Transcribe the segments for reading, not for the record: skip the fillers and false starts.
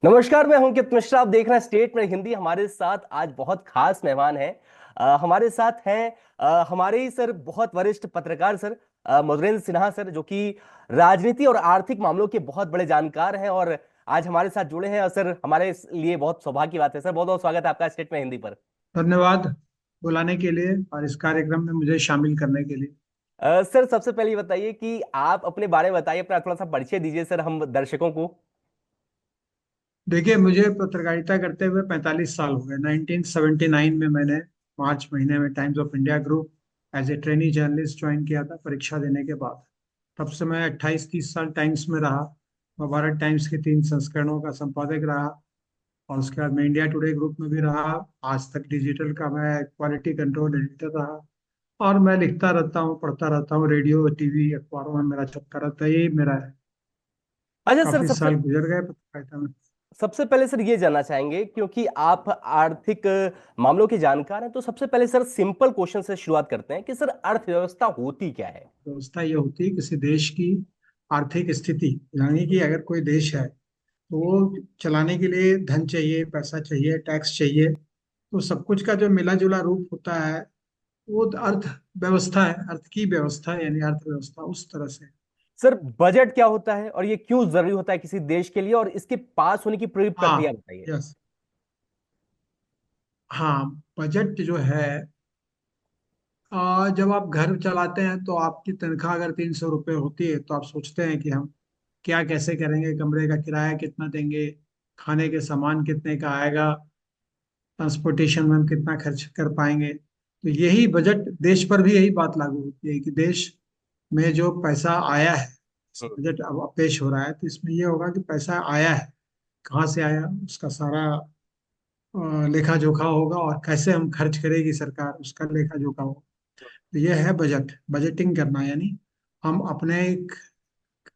नमस्कार, मैं हूं अंकित मिश्रा। आप देख रहे हैं स्टेट में हिंदी। हमारे साथ आज बहुत खास मेहमान हैं। हमारे साथ हैं हमारे ही सर, बहुत वरिष्ठ पत्रकार सर, मधुरेंद्र सिन्हा सर, जो कि राजनीति और आर्थिक मामलों के बहुत बड़े जानकार हैं और आज हमारे साथ जुड़े हैं। और सर, हमारे लिए बहुत सौभाग्य की बात है। सर, बहुत बहुत स्वागत है आपका स्टेट में हिंदी पर। धन्यवाद बुलाने के लिए और इस कार्यक्रम में मुझे शामिल करने के लिए। सर, सबसे पहले ये बताइए कि आप अपने बारे में बताइए, अपना थोड़ा सा परिचय दीजिए सर, हम दर्शकों को। देखिए, मुझे पत्रकारिता करते हुए 45 साल हो गए। 1979 में मैंने मार्च महीने में Times of India group as a trainee journalist join किया था, परीक्षा देने के बाद। तब से मैं 28-30 साल टाइम्स में रहा। मैं भारत टाइम्स के 3 संस्करणों का संपादक रहा और उसके बाद मैं इंडिया टुडे ग्रुप में भी रहा। आज तक डिजिटल का मैं क्वालिटी कंट्रोल एडिटर रहा। और मैं लिखता रहता हूँ, पढ़ता रहता हूँ, रेडियो टीवी अखबारों में मेरा चलता रहता है। यही मेरा है। अच्छा सर, काफी सबसे साल गुजर गए पत्रकारिता में। सबसे पहले सर ये जानना चाहेंगे, क्योंकि आप आर्थिक मामलों के जानकार हैं, तो सबसे पहले सर सिंपल क्वेश्चन से शुरुआत करते हैं कि सर अर्थव्यवस्था होती क्या है। व्यवस्था ये होती है किसी देश की आर्थिक स्थिति, यानी कि अगर कोई देश है तो वो चलाने के लिए धन चाहिए, पैसा चाहिए, टैक्स चाहिए। तो सब कुछ का जो मिला जुला रूप होता है वो अर्थव्यवस्था है। अर्थ की व्यवस्था यानी अर्थव्यवस्था उस तरह से। सर, बजट क्या होता है और ये क्यों जरूरी होता है किसी देश के लिए, और इसके पास होने की पूरी प्रक्रिया हाँ। बताइए। यस। हाँ। बजट जो है, जब आप घर चलाते हैं तो आपकी तनख्वाह अगर 300 रुपये होती है तो आप सोचते हैं कि हम क्या कैसे करेंगे, कमरे का किराया कितना देंगे, खाने के सामान कितने का आएगा, ट्रांसपोर्टेशन में हम कितना खर्च कर पाएंगे। तो यही बजट देश पर भी यही बात लागू होती है कि देश में जो पैसा आया है, हम्म। बजट अब पेश हो रहा है तो इसमें ये होगा कि पैसा आया है, कहाँ से आया, उसका सारा लेखा जोखा होगा और कैसे हम खर्च करेगी सरकार, उसका लेखा जोखा होगा। तो ये है बजट। बजटिंग करना यानी हम अपने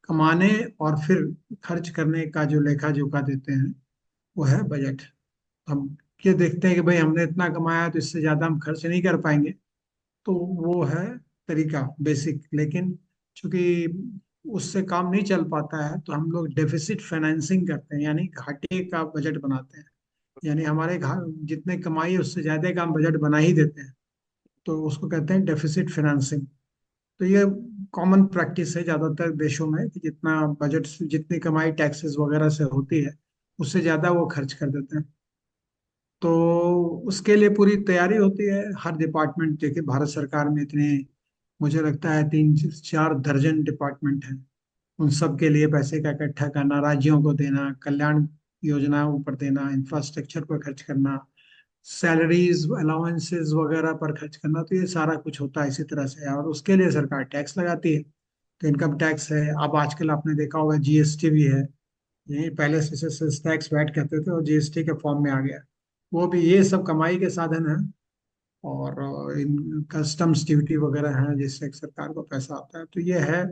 कमाने और फिर खर्च करने का जो लेखा जोखा देते हैं वो है बजट। हम ये देखते हैं कि भाई हमने इतना कमाया तो इससे ज्यादा हम खर्च नहीं कर पाएंगे। तो वो है तरीका बेसिक। लेकिन चूंकि उससे काम नहीं चल पाता है तो हम लोग डेफिसिट फाइनेंसिंग करते हैं, यानी घाटे का बजट बनाते हैं। यानी हमारे जितने कमाई है उससे ज्यादा का हम बजट बना ही देते हैं। तो उसको कहते हैं डेफिसिट फाइनेंसिंग। तो ये कॉमन प्रैक्टिस है ज्यादातर देशों में कि जितना बजट से जितनी कमाई टैक्सेस वगैरह से होती है उससे ज्यादा वो खर्च कर देते हैं। तो उसके लिए पूरी तैयारी होती है। हर डिपार्टमेंट, देखिए भारत सरकार में इतने, मुझे लगता है 3-4 दर्जन डिपार्टमेंट हैं। उन सब के लिए पैसे का इकट्ठा करना, राज्यों को देना, कल्याण योजनाओं पर देना, इंफ्रास्ट्रक्चर पर खर्च करना, सैलरीज अलाउंसेस वगैरह पर खर्च करना, तो ये सारा कुछ होता है इसी तरह से। और उसके लिए सरकार टैक्स लगाती है। तो इनकम टैक्स है, अब आजकल आपने देखा होगा जीएसटी भी है। यही पहले से सेल्स टैक्स वैट कहते थे और जीएसटी के फॉर्म में आ गया। वो भी ये सब कमाई के साधन है। और इन कस्टम्स ड्यूटी वगैरह है जिससे सरकार को पैसा आता है। तो ये है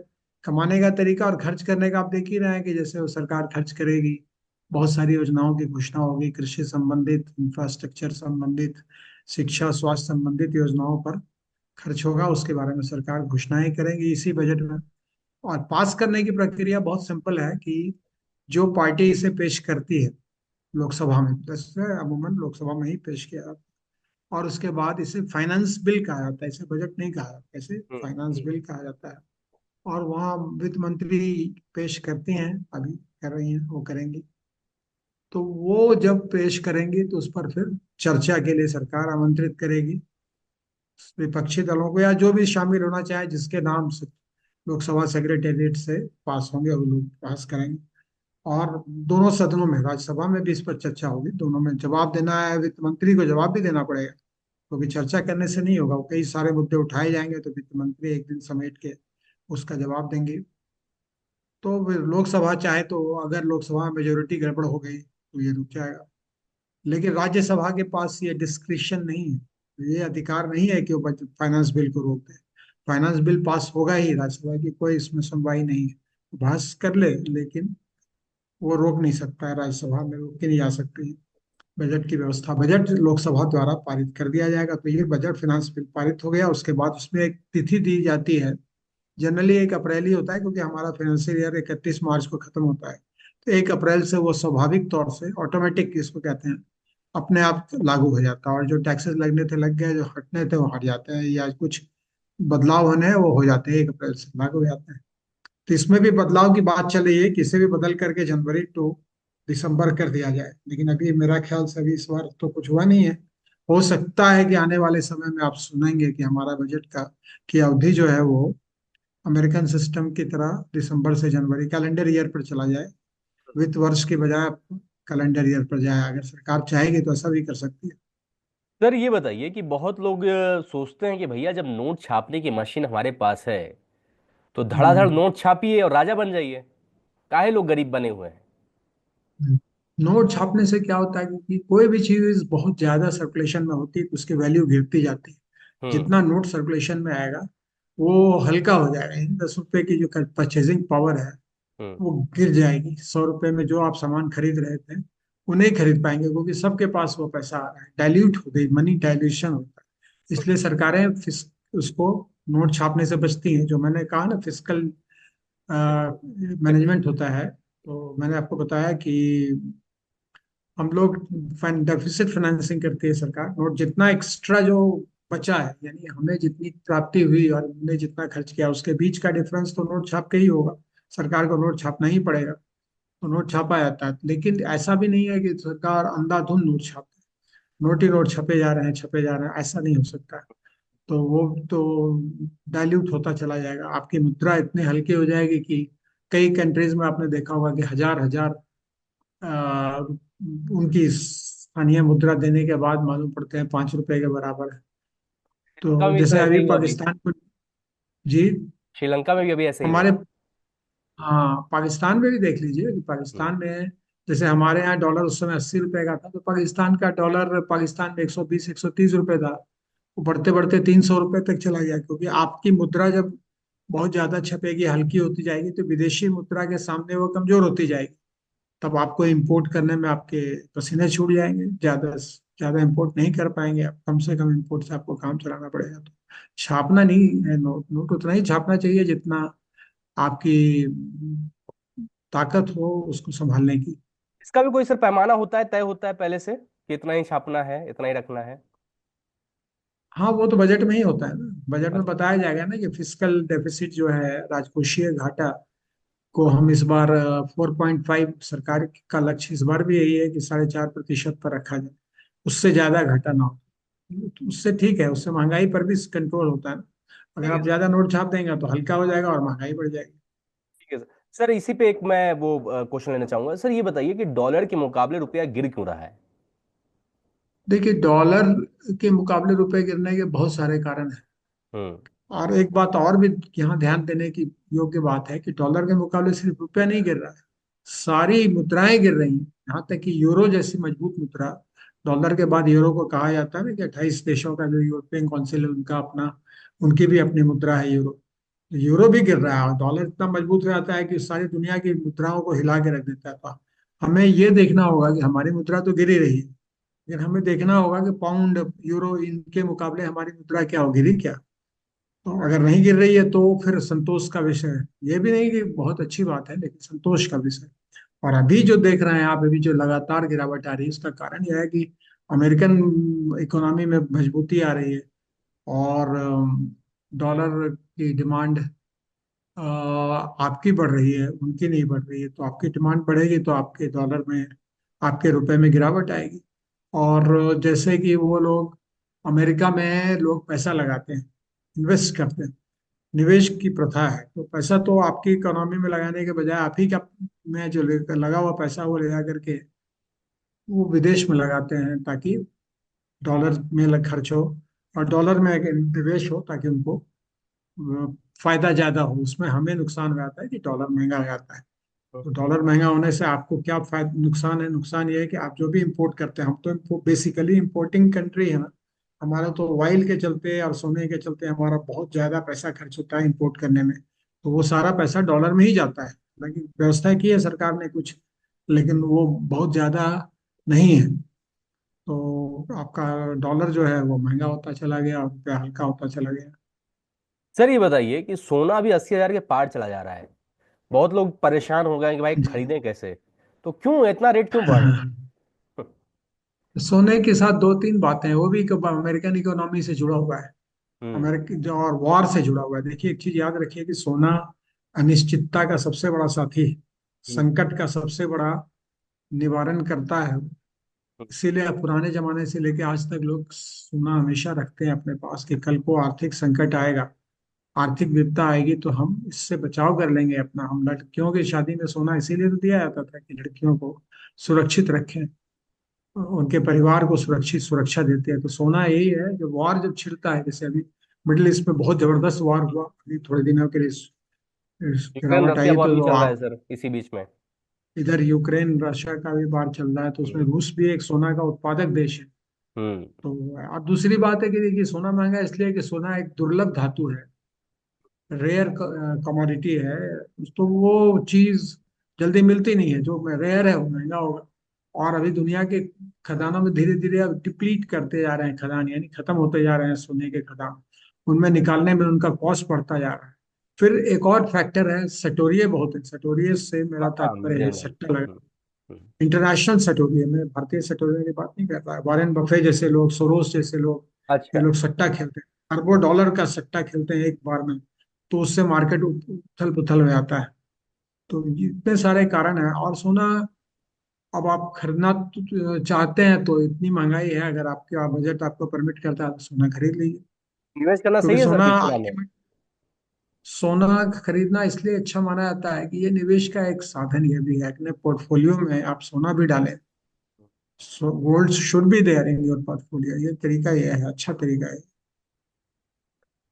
कमाने का तरीका। और खर्च करने का आप देख ही रहे हैं कि जैसे वो सरकार खर्च करेगी, बहुत सारी योजनाओं की घोषणा होगी, कृषि संबंधित, इंफ्रास्ट्रक्चर संबंधित, शिक्षा स्वास्थ्य संबंधित योजनाओं पर खर्च होगा। उसके बारे में सरकार घोषणाएं करेंगी इसी बजट में। और पास करने की प्रक्रिया बहुत सिंपल है कि जो पार्टी इसे पेश करती है लोकसभा में, जैसे अमूमन लोकसभा में ही पेश किया जाता है, और उसके बाद इसे फाइनेंस बिल कहा जाता है। इसे बजट नहीं कहा जाता, इसे फाइनेंस हम्म। बिल कहा जाता है। और वहाँ वित्त मंत्री पेश करती हैं, अभी कर रही हैं, वो करेंगी। तो वो जब पेश करेंगी तो उस पर फिर चर्चा के लिए सरकार आमंत्रित करेगी विपक्षी दलों को, या जो भी शामिल होना चाहे जिसके नाम से लोकसभा सेक्रेटेरिएट से पास होंगे वो लोग पास करेंगे। और दोनों सदनों में, राज्यसभा में भी इस पर चर्चा होगी, दोनों में जवाब देना है, वित्त मंत्री को जवाब भी देना पड़ेगा। क्योंकि चर्चा करने से नहीं होगा, वो कई सारे मुद्दे उठाए जाएंगे तो वित्त मंत्री एक दिन समेट के उसका जवाब देंगे। तो फिर लोकसभा चाहे तो, अगर लोकसभा में मेजोरिटी गड़बड़ हो गई तो ये रुक जाएगा। लेकिन राज्यसभा के पास ये डिस्क्रिशन नहीं है, ये अधिकार नहीं है कि वो फाइनेंस बिल को रोक दे। फाइनेंस बिल पास होगा ही, राज्यसभा की कोई इसमें सुनवाई नहीं है। बहस कर ले लेकिन वो रोक नहीं सकता है, राज्यसभा में रोक के नहीं जा सकती है। बजट की व्यवस्था, बजट लोकसभा द्वारा पारित कर दिया जाएगा तो ये बजट फिनांस बिल पारित हो गया। उसके बाद उसमें एक तिथि दी जाती है। जनरली 1 अप्रैल ही होता है क्योंकि हमारा फाइनेंशियल ईयर 31 मार्च को खत्म होता है। 1 अप्रैल से वो स्वाभाविक तौर से ऑटोमेटिक इसको कहते हैं, अपने आप लागू हो जाता है। और जो टैक्सेस लगने थे लग गए, जो हटने थे वो हट जाते हैं, या कुछ बदलाव होने हैं वो हो जाते हैं, 1 अप्रैल से लागू हो जाते हैं। तो इसमें भी बदलाव की बात चल रही है कि इसे भी बदल करके जनवरी टू दिसंबर कर दिया जाए, लेकिन अभी मेरा ख्याल से अभी इस बार तो कुछ हुआ नहीं है। हो सकता है कि आने वाले समय में आप सुनेंगे कि हमारा बजट का की अवधि जो है वो अमेरिकन सिस्टम की तरह दिसंबर से जनवरी कैलेंडर ईयर पर चला जाए, वित्त वर्ष के बजाय कैलेंडर ईयर पर जाए। अगर सरकार चाहेगी तो ऐसा भी कर सकती है। सर ये बताइए कि बहुत लोग सोचते हैं कि भैया जब नोट छापने की मशीन हमारे पास है तो धड़ाधड़ हम्म। नोट छापिए और राजा बन जाइए। काहे लोग गरीब बने हुए हैं। हम्म। नोट छापने से क्या होता है कि कोई भी चीज बहुत ज्यादा सर्कुलेशन में होती है तो उसकी वैल्यू गिरती जाती है। हम्म। जितना नोट सर्कुलेशन में आएगा वो हल्का हो जाएगा, यानी 10 रुपए की जो परचेजिंग पावर है हम्म। वो गिर जाएगी। 100 रुपए में जो आप सामान खरीद रहे थे वो नहीं खरीद पाएंगे, क्योंकि सबके पास वो पैसा आ रहा है, डाइल्यूट हो गई, मनी डाइल्यूशन होता है। इसलिए सरकारें उसको नोट छापने से बचती हैं। जो मैंने कहा ना, फिजिकल मैनेजमेंट होता है, तो मैंने आपको बताया कि हम लोग डेफिसिट फाइनेंसिंग करती है सरकार। नोट जितना एक्स्ट्रा जो बचा है, यानी हमें जितनी प्राप्ति हुई और हमने जितना खर्च किया, उसके बीच का डिफरेंस तो नोट छाप के ही होगा। सरकार को नोट छापना ही पड़ेगा, तो नोट छापा जाता है। लेकिन ऐसा भी नहीं है कि सरकार अंधाधुंध नोट छापती है, नोट ही नोट छपे जा रहे हैं, छपे जा रहे हैं, ऐसा नहीं हो सकता है। तो वो तो डाइल्यूट होता चला जाएगा, आपकी मुद्रा इतनी हल्की हो जाएगी कि कई कंट्रीज में आपने देखा होगा कि हजार हजार उनकी स्थानीय मुद्रा देने के बाद मालूम पड़ते हैं 5 रुपए के बराबर है। श्रीलंका तो में भी तो जैसे ऐसे अभी ही हुआ अभी। पाकिस्तान को, जी, श्रीलंका में भी अभी ऐसे ही हुआ। हमारे, हाँ, पाकिस्तान में भी देख लीजिए कि हम्म। पाकिस्तान में जैसे हमारे यहाँ डॉलर उस समय 80 रुपए का था, तो पाकिस्तान का डॉलर पाकिस्तान में 120 130 रुपए था। वो बढ़ते बढ़ते 300 रुपए तक चला गया, क्योंकि आपकी मुद्रा जब बहुत ज्यादा छपेगी, हल्की होती जाएगी, तो विदेशी मुद्रा के सामने वो कमजोर होती जाएगी। तब आपको इंपोर्ट करने में आपके पसीने छूट जाएंगे, ज्यादा से ज्यादा इंपोर्ट नहीं कर पाएंगे आप, कम से कम इंपोर्ट से आपको काम चलाना पड़ेगा। तो छापना नहीं है नोट, नोट उतना ही छापना चाहिए जितना आपकी ताकत हो उसको संभालने की। इसका भी कोई सर पैमाना होता है, तय होता है पहले से कि इतना ही छापना है, इतना ही रखना है। हाँ, वो तो बजट में ही होता है ना। बजट में अच्छा। बताया जाएगा ना कि फिस्कल डेफिसिट जो है, राजकोषीय घाटा को हम इस बार 4.5, सरकार का लक्ष्य इस बार भी यही है कि 4.5% पर रखा जाए, उससे ज्यादा घाटा ना हो। तो उससे ठीक है, उससे महंगाई पर भी कंट्रोल होता है ना। अगर ठीक है आप सर। ज्यादा नोट छाप देंगे तो हल्का हो जाएगा और महंगाई बढ़ जाएगी। ठीक है सर। सर इसी पे एक मैं वो क्वेश्चन लेना चाहूंगा सर, ये बताइए कि डॉलर के मुकाबले रुपया गिर क्यों रहा है। देखिए, डॉलर के मुकाबले रुपए गिरने के बहुत सारे कारण हैं। हम्म। और एक बात और भी यहाँ ध्यान देने की योग्य बात है कि डॉलर के मुकाबले सिर्फ रुपया नहीं गिर रहा है, सारी मुद्राएं गिर रही हैं। यहाँ तक कि यूरो जैसी मजबूत मुद्रा, डॉलर के बाद यूरो को कहा जाता है ना कि 28 देशों का जो यूरोपियन काउंसिल है उनका अपना, उनकी भी अपनी मुद्रा है यूरो। तो यूरो भी गिर रहा है, और डॉलर इतना मजबूत हो जाता है कि सारी दुनिया की मुद्राओं को हिला के रख देता है। तो हमें ये देखना होगा कि हमारी मुद्रा तो गिर ही रही है, लेकिन हमें देखना होगा कि पाउंड, यूरो, इनके मुकाबले हमारी मुद्रा क्या हो, गिरी क्या। तो अगर नहीं गिर रही है तो फिर संतोष का विषय है। ये भी नहीं कि बहुत अच्छी बात है, लेकिन संतोष का विषय। और अभी जो देख रहे हैं आप, अभी जो लगातार गिरावट आ रही है, इसका कारण यह है कि अमेरिकन इकोनॉमी में मजबूती आ रही है, और डॉलर की डिमांड आपकी बढ़ रही है, उनकी नहीं बढ़ रही है। तो आपकी डिमांड बढ़ेगी तो आपके डॉलर में, आपके रुपए में गिरावट आएगी। और जैसे कि वो लोग, अमेरिका में लोग पैसा लगाते हैं, इन्वेस्ट करते हैं, निवेश की प्रथा है। तो पैसा तो आपकी इकोनॉमी में लगाने के बजाय आप ही का में जो लगा हुआ पैसा वो ले जा करके वो विदेश में लगाते हैं, ताकि डॉलर में खर्च हो और डॉलर में अगर निवेश हो, ताकि उनको फायदा ज्यादा हो। उसमें हमें नुकसान हो जाता है कि डॉलर महंगा हो जाता है। तो डॉलर महंगा होने से आपको क्या फायदा, नुकसान है? नुकसान ये है कि आप जो भी इंपोर्ट करते हैं, हम तो बेसिकली इंपोर्टिंग कंट्री है ना, हमारा तो ऑयल के चलते और सोने के चलते हमारा बहुत ज्यादा पैसा खर्च होता है इंपोर्ट करने में। तो वो सारा पैसा डॉलर में ही जाता है। हालांकि व्यवस्था की है सरकार ने कुछ, लेकिन वो बहुत ज्यादा नहीं है। तो आपका डॉलर जो है वो महंगा होता चला गया और रुपया हल्का होता चला गया। सर ये बताइए कि सोना अभी 80,000 के पार चला जा रहा है। बहुत लोग परेशान हो गए हैं कि भाई जी। खरीदें कैसे। तो क्यों इतना रेट क्यों बढ़ रहा है? सोने के साथ दो तीन बातें हैं, वो भी अमेरिकन इकोनॉमी से जुड़ा हुआ है। हम्म। अमेरिकी जो और वॉर से जुड़ा हुआ है। देखिए एक चीज याद रखिए कि सोना अनिश्चितता का सबसे बड़ा साथी है, हम्म। संकट का सबसे बड़ा निवारण करता है। इसीलिए अब पुराने जमाने से लेके आज तक लोग सोना हमेशा रखते हैं अपने पास कि कल को आर्थिक संकट आएगा, आर्थिक विपदा आएगी तो हम इससे बचाव कर लेंगे अपना। हम लड़कियों की शादी में सोना इसीलिए तो दिया जाता था कि लड़कियों को सुरक्षित रखें, उनके परिवार को सुरक्षित सुरक्षा देते हैं। तो सोना यही है, जो वॉर जब छिड़ता है, जैसे अभी मिडिल ईस्ट में बहुत जबरदस्त वॉर हुआ, अभी थोड़े दिनों के लिए यूक्रेन गिरावट रसिया आई वॉर तो भी चल रहा है सर इसी बीच में। इधर यूक्रेन रशिया का भी वार चल रहा है, तो उसमें हम्म। रूस भी एक सोना का उत्पादक देश है। हम्म। तो अब दूसरी बात है कि देखिए सोना महंगा है इसलिए कि सोना एक दुर्लभ धातु है, रेयर कमोडिटी है। तो वो चीज जल्दी मिलती नहीं है, जो रेयर है वो महंगा होगा। और अभी दुनिया के खदानों में धीरे धीरे अब डिप्लीट करते जा रहे हैं खदान, यानी खत्म होते जा रहे हैं सोने के खदान। उनमें निकालने में उनका कॉस्ट बढ़ता जा रहा है। फिर एक और फैक्टर है, सटोरिये बहुत है। सटोरिये से मेरा हाँ, तात्पर्य है मिनरल वेल्थ। सट्टा लगा, हम्म। हम्म। इंटरनेशनल सटोरिये में, भारतीय सटोरिये की बात नहीं कर रहा है। वॉरेन बफे जैसे लोग, सोरोस जैसे लोग, ये अच्छा। लोग सट्टा खेलते हैं, अरबों डॉलर का सट्टा खेलते हैं एक बार में। तो उससे मार्केट उथल पुथल हो जाता है। तो ये इतने सारे कारण हैं। और सोना अब आप खरीदना चाहते हैं तो इतनी महंगाई है, अगर आपके बजट आपको परमिट करता है तो सोना खरीद लीजिए। इन्वेस्ट करना क्योंकि सही है सर सोना फिर सोना में? अल्टीमेट, सोना खरीदना इसलिए अच्छा माना जाता है कि ये निवेश का एक साधन ये भी है। अपने पोर्टफोलियो में आप सोना भी डालें, so gold should be there in your portfolio. ये तरीका ये है, अच्छा तरीका है।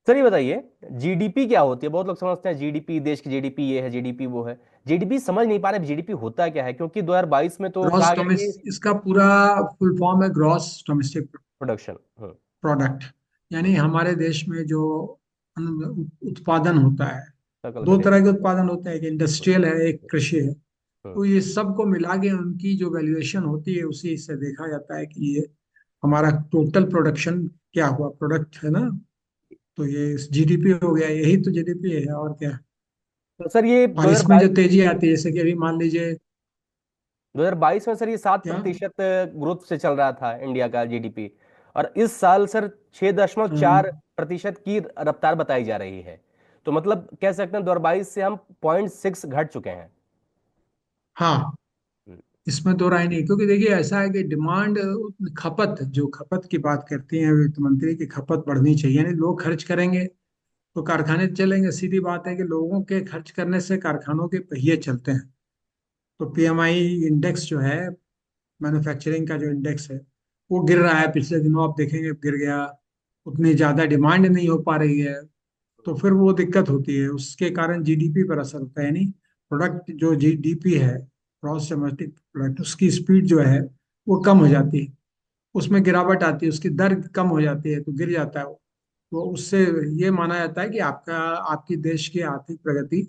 सर ये बताइए, जीडीपी क्या होती है? बहुत लोग समझते हैं जीडीपी देश की जीडीपी ये है, जीडीपी वो है। जीडीपी समझ नहीं पा रहे जीडीपी होता क्या है, क्योंकि 2022 में तो ग्रॉस कहा गया डोमेस कि इसका पूरा फुल फॉर्म है, ग्रॉस डोमेस्टिक प्रोडक्शन। हम्म। प्रोडक्ट। यानी हम्म। हमारे देश में जो उत्पादन होता है, सकल दो तरह घरेलू। के उत्पादन होते हैं, एक हम्म। इंडस्ट्रियल है, एक कृषि है। हम्म। तो ये सबको मिला के उनकी जो वैल्यूएशन होती है उसी से देखा जाता है कि ये हमारा टोटल प्रोडक्शन क्या हुआ, प्रोडक्ट है ना। तो ये जीडीपी हो गया, यही तो जीडीपी है और क्या। तो सर ये और इसमें जो 2022, तेजी आती है, जैसे कि अभी मान लीजिए 2022 में सर ये सात क्या, प्रतिशत ग्रोथ से चल रहा था इंडिया का जीडीपी। और इस साल सर 6.4% की रफ्तार बताई जा रही है। तो मतलब कह सकते हैं 2022 से हम 0.6 घट चुके हैं। हाँ, हम्म। इसमें दो राय नहीं। क्योंकि देखिए ऐसा है कि डिमांड, खपत, जो खपत की बात करती हैं वित्त मंत्री की, खपत बढ़नी चाहिए, यानी लोग खर्च करेंगे तो कारखाने चलेंगे। सीधी बात है कि लोगों के खर्च करने से कारखानों के पहिए चलते हैं। तो पीएमआई इंडेक्स जो है, मैन्युफैक्चरिंग का जो इंडेक्स है, वो गिर रहा है। पिछले दिनों आप देखेंगे गिर गया। उतनी ज्यादा डिमांड नहीं हो पा रही है, तो फिर वो दिक्कत होती है। उसके कारण जीडीपी पर असर होता है, यानी प्रोडक्ट जो जीडीपी है, ग्रॉस डोमेस्टिक प्रोडक्ट, उसकी स्पीड जो है वो कम हो जाती है, उसमें गिरावट आती है, उसकी दर कम हो जाती है, तो गिर जाता है वो। तो उससे ये माना जाता है कि आपका, आपकी देश की आर्थिक प्रगति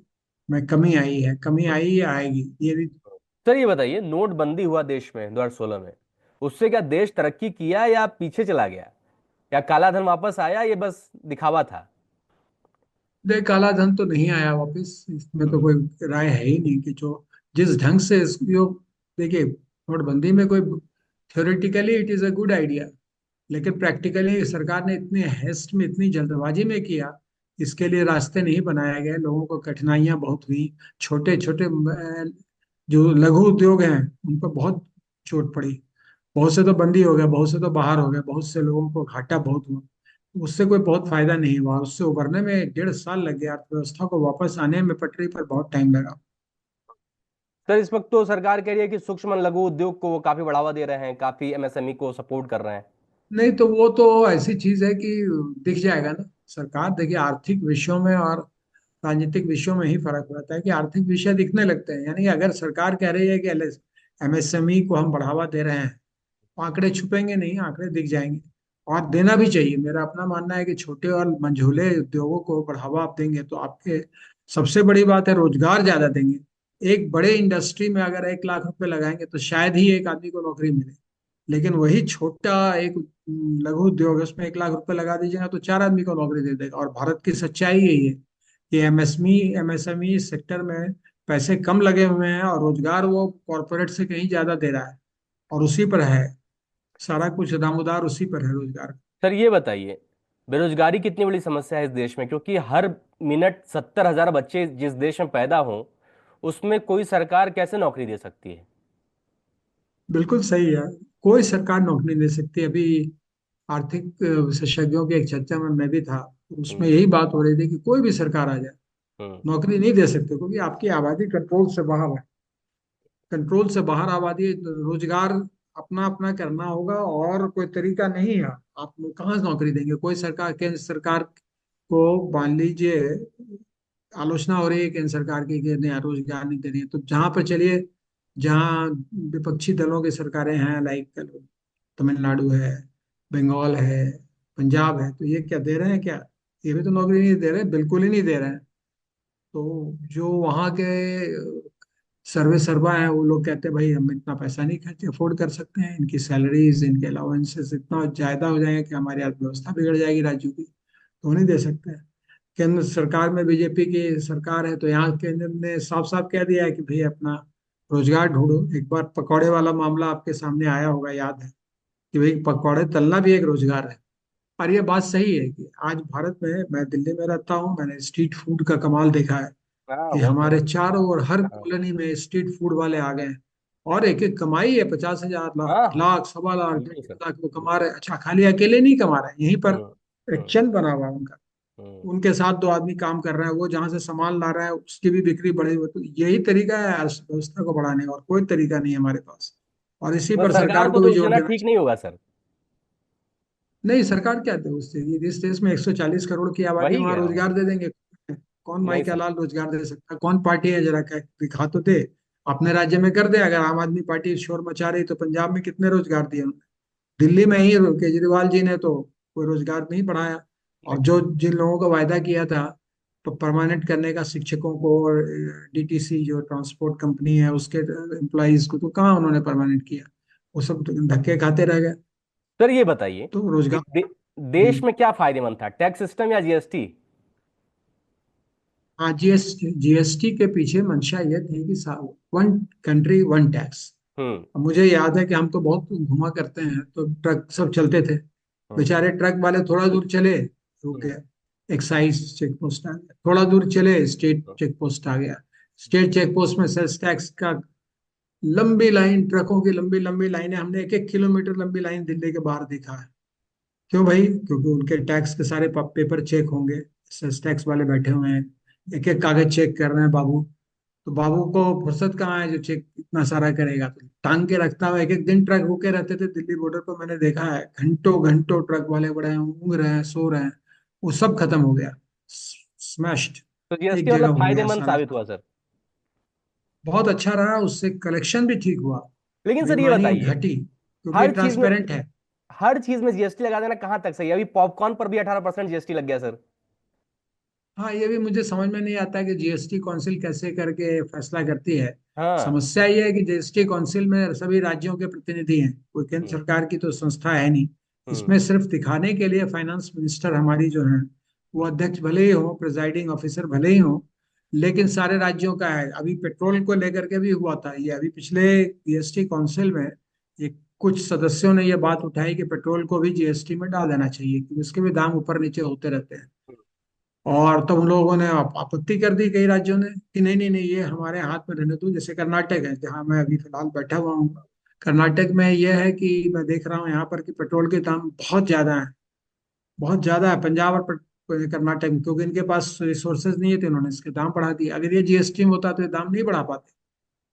में कमी आई है, कमी आई या आएगी, ये भी। सर ये बताइए, नोटबंदी हुआ देश में 2016 में, उससे क्या देश तरक्की किया या पीछे चला गया? या काला धन वापस आया, ये बस दिखावा था? देख, काला धन तो नहीं आया वापस, इसमें तो हम्म। कोई राय है ही नहीं कि जो जिस ढंग से जो, देखिए नोटबंदी में कोई, theoretically it is a good idea, लेकिन प्रैक्टिकली सरकार ने इतने हेस्ट में, इतनी जल्दबाजी में किया, इसके लिए रास्ते नहीं बनाए गए, लोगों को कठिनाइयां बहुत हुई। छोटे छोटे जो लघु उद्योग हैं उन पर बहुत चोट पड़ी। बहुत से तो बंदी हो गए, बहुत से तो बाहर हो गए, बहुत से लोगों को घाटा बहुत हुआ। उससे कोई बहुत फायदा नहीं हुआ, उससे उभरने में 1.5 साल लग गया, अर्थव्यवस्था को वापस आने में पटरी पर बहुत टाइम लगा। सर इस वक्त तो सरकार कह रही है कि सूक्ष्म लघु उद्योग को वो काफी बढ़ावा दे रहे हैं, काफी एमएसएमई को सपोर्ट कर रहे हैं। नहीं तो वो तो ऐसी चीज है कि दिख जाएगा ना। सरकार, देखिए आर्थिक विषयों में और राजनीतिक विषयों में ही फर्क रहता है कि आर्थिक विषय दिखने लगते हैं। यानी अगर सरकार कह रही है कि एमएसएमई को हम बढ़ावा दे रहे हैं, तो आंकड़े छुपेंगे नहीं, आंकड़े दिख जाएंगे। और देना भी चाहिए। मेरा अपना मानना है कि छोटे और मंझोले उद्योगों को बढ़ावा आप देंगे तो आपके, सबसे बड़ी बात है, रोजगार ज्यादा देंगे। एक बड़े इंडस्ट्री में अगर 1 लाख रुपए लगाएंगे तो शायद ही एक आदमी को नौकरी मिले। लेकिन वही छोटा एक लघु उद्योग है, उसमें 1 लाख रुपए लगा दीजिएगा तो 4 आदमी को नौकरी दे देगा। और भारत की सच्चाई यही है कि एमएसएमई एमएसएमई सेक्टर में पैसे कम लगे हुए हैं और रोजगार वो कॉरपोरेट से कहीं ज्यादा दे रहा है, और उसी पर है सारा कुछ, दामोदार उसी पर है रोजगार। सर ये बताइए, बेरोजगारी कितनी बड़ी समस्या है इस देश में, क्योंकि हर मिनट 70,000 बच्चे जिस देश में पैदा हों उसमें कोई सरकार कैसे नौकरी दे सकती है? बिल्कुल सही है। कोई सरकार नौकरी नहीं दे सकती। अभी आर्थिक विशेषज्ञों की एक चर्चा में मैं भी था, उसमें हम्म। यही बात हो रही थी कि कोई भी सरकार आ जाए हम्म। नौकरी नहीं दे सकते, क्योंकि आपकी आबादी कंट्रोल से बाहर है। कंट्रोल से बाहर आबादी, रोजगार अपना अपना करना होगा, और कोई तरीका नहीं है। आप कहाँ से नौकरी देंगे? कोई सरकार, केंद्र सरकार को मान लीजिए आलोचना हो रही है केंद्र सरकार की कि नहीं रोजगार नहीं दे रही है, तो जहां पर चलिए, जहां विपक्षी दलों की सरकारें हैं, लाइक तमिलनाडु है, बंगाल है, पंजाब है, तो ये क्या दे रहे हैं क्या? ये भी तो नौकरी नहीं दे रहे, बिल्कुल ही नहीं दे रहे हैं। तो जो वहाँ के सर्वे सर्वा है, वो लोग कहते हैं भाई हम इतना पैसा नहीं खर्च अफोर्ड कर सकते हैं, इनकी सैलरीज, इनके अलाउंसेस इतना ज्यादा हो जाएगा कि हमारी अर्थव्यवस्था बिगड़ जाएगी राज्यों की, तो वो नहीं दे सकते हैं। केंद्र सरकार में बीजेपी की सरकार है, तो यहाँ केंद्र ने साफ साफ कह दिया है कि भाई अपना रोजगार ढूंढो। एक बार पकौड़े वाला मामला आपके सामने आया होगा, याद है कि भाई पकौड़े तलना भी एक रोजगार है। और ये बात सही है कि आज भारत में, मैं दिल्ली में रहता हूँ, मैंने स्ट्रीट फूड का कमाल देखा है हाँ कि वो तो है। हमारे चारों ओर हर हाँ। कॉलोनी में स्ट्रीट फूड वाले आ गए हैं। और एक एक कमाई है, 50,000, लाख हाँ हाँ, लाख, 1.25 लाख, डेढ़ बिल्कुल सर। डेढ़ लाख वो कमा रहे हैं। अच्छा, खाली अकेले नहीं कमा रहे हैं, यहीं पर हम्म। एक हम्म। चंद बना हुआ है उनका, हम्म। उनके साथ दो आदमी काम कर रहे हैं, वो जहां से सामान ला रहा है उसकी भी बिक्री बढ़ी हुई। तो यही तरीका है अर्थव्यवस्था को बढ़ाने का, और कोई तरीका नहीं है हमारे पास। और इसी तो पर सरकार सरकार को को भी दोष जोर देना देना ठीक चाहिए। नहीं होगा सर। नहीं, सरकार क्या दे उससे? ये इस देश में 140 करोड़ की आबादी है, वही वहां कह रहा हूँ। रोजगार दे देंगे? कौन भाई नहीं क्या सर। लाल रोजगार दे सकता है? कौन पार्टी है? जरा दिखा तो दे। अपने राज्य में कर दे। अगर आम आदमी पार्टी शोर मचा रही, तो पंजाब में कितने रोजगार दिए उन्होंने? दिल्ली में ही केजरीवाल जी ने तो कोई रोजगार नहीं बढ़ाया। और जो जिन लोगों को वायदा किया था तो परमानेंट करने का, शिक्षकों को और डीटीसी जो ट्रांसपोर्ट कंपनी है उसके एम्प्लॉयज को, तो कहाँ उन्होंने परमानेंट किया? वो सब तो धक्के खाते रह गए। सर ये बताइए, तो रोजगार। एक देश में क्या फायदेमंद था, टैक्स सिस्टम या जीएसटी? हाँ, जीएसटी के पीछे मंशा ये थी कि वन कंट्री वन टैक्स। हम्म। अब मुझे याद है कि हम तो बहुत घुमा करते हैं, तो ट्रक सब चलते थे। हम्म। बेचारे ट्रक वाले थोड़ा दूर चले, रुक हम्म। गए, एक्साइज चेक पोस्ट आ गया। थोड़ा दूर चले, स्टेट चेक पोस्ट आ गया। स्टेट चेक पोस्ट में सेल्स टैक्स का लंबी लाइन, ट्रकों की लंबी लंबी लाइनें, हमने 1-1 किलोमीटर लंबी लाइन दिल्ली के बाहर देखा है। क्यों भाई? क्योंकि उनके टैक्स के सारे पेपर चेक होंगे, सेल्स टैक्स वाले बैठे हुए हैं, एक एक कागज चेक कर रहे हैं बाबू। तो बाबू को फुर्सत कहाँ है जो चेक इतना सारा करेगा? तो टांग के रखता हुआ, एक एक दिन ट्रक रुके रहते थे दिल्ली बॉर्डर पर, मैंने देखा है घंटों घंटों ट्रक वाले बड़े हैं, ऊँग रहे हैं, सो रहे हैं। वो सब खत्म हो गया, स्मैश्ड। तो एक जीएसटी जगह मतलब हो गया फायदेमंद सारा। साबित हुआ सर। बहुत अच्छा रहा, उससे कलेक्शन भी ठीक हुआ, लेकिन सर ये बेईमानी बताइए, घटी, क्योंकि हर चीज में ट्रांसपेरेंट है। हर चीज में जीएसटी लगा देना कहाँ तक सही है? अभी पॉपकॉर्न पर भी 18% जीएसटी लग गया सर। हाँ, ये भी मुझे समझ में नहीं आता कि जीएसटी काउंसिल कैसे करके फैसला करती है। हाँ। समस्या ये है कि जीएसटी काउंसिल में सभी राज्यों के प्रतिनिधि हैं, कोई केंद्र हम्म। सरकार की तो संस्था है नहीं। हम्म। इसमें सिर्फ दिखाने के लिए फाइनेंस मिनिस्टर हमारी जो है, वो हम्म। अध्यक्ष भले ही हो, प्रिजाइडिंग ऑफिसर भले ही हो, लेकिन सारे राज्यों का है। अभी पेट्रोल को लेकर के भी हुआ था ये, अभी पिछले जीएसटी काउंसिल में ये कुछ सदस्यों ने ये बात उठाई कि पेट्रोल को भी जीएसटी में डाल देना चाहिए, क्योंकि उसके भी दाम ऊपर नीचे होते रहते हैं। और तब उन लोगों ने आपत्ति कर दी, कई राज्यों ने, कि नहीं नहीं नहीं, ये हमारे हाथ में रहने दो। जैसे कर्नाटक है, जहाँ मैं अभी फिलहाल बैठा हुआ हूँ, कर्नाटक में यह है कि मैं देख रहा हूँ यहाँ पर कि पेट्रोल के दाम बहुत ज्यादा है, बहुत ज्यादा है पंजाब और कर्नाटक में, क्योंकि इनके पास रिसोर्सेज नहीं है, तो इन्होंने इसके दाम बढ़ा दिए। अगर ये जीएसटी में होता तो ये दाम नहीं बढ़ा पाते,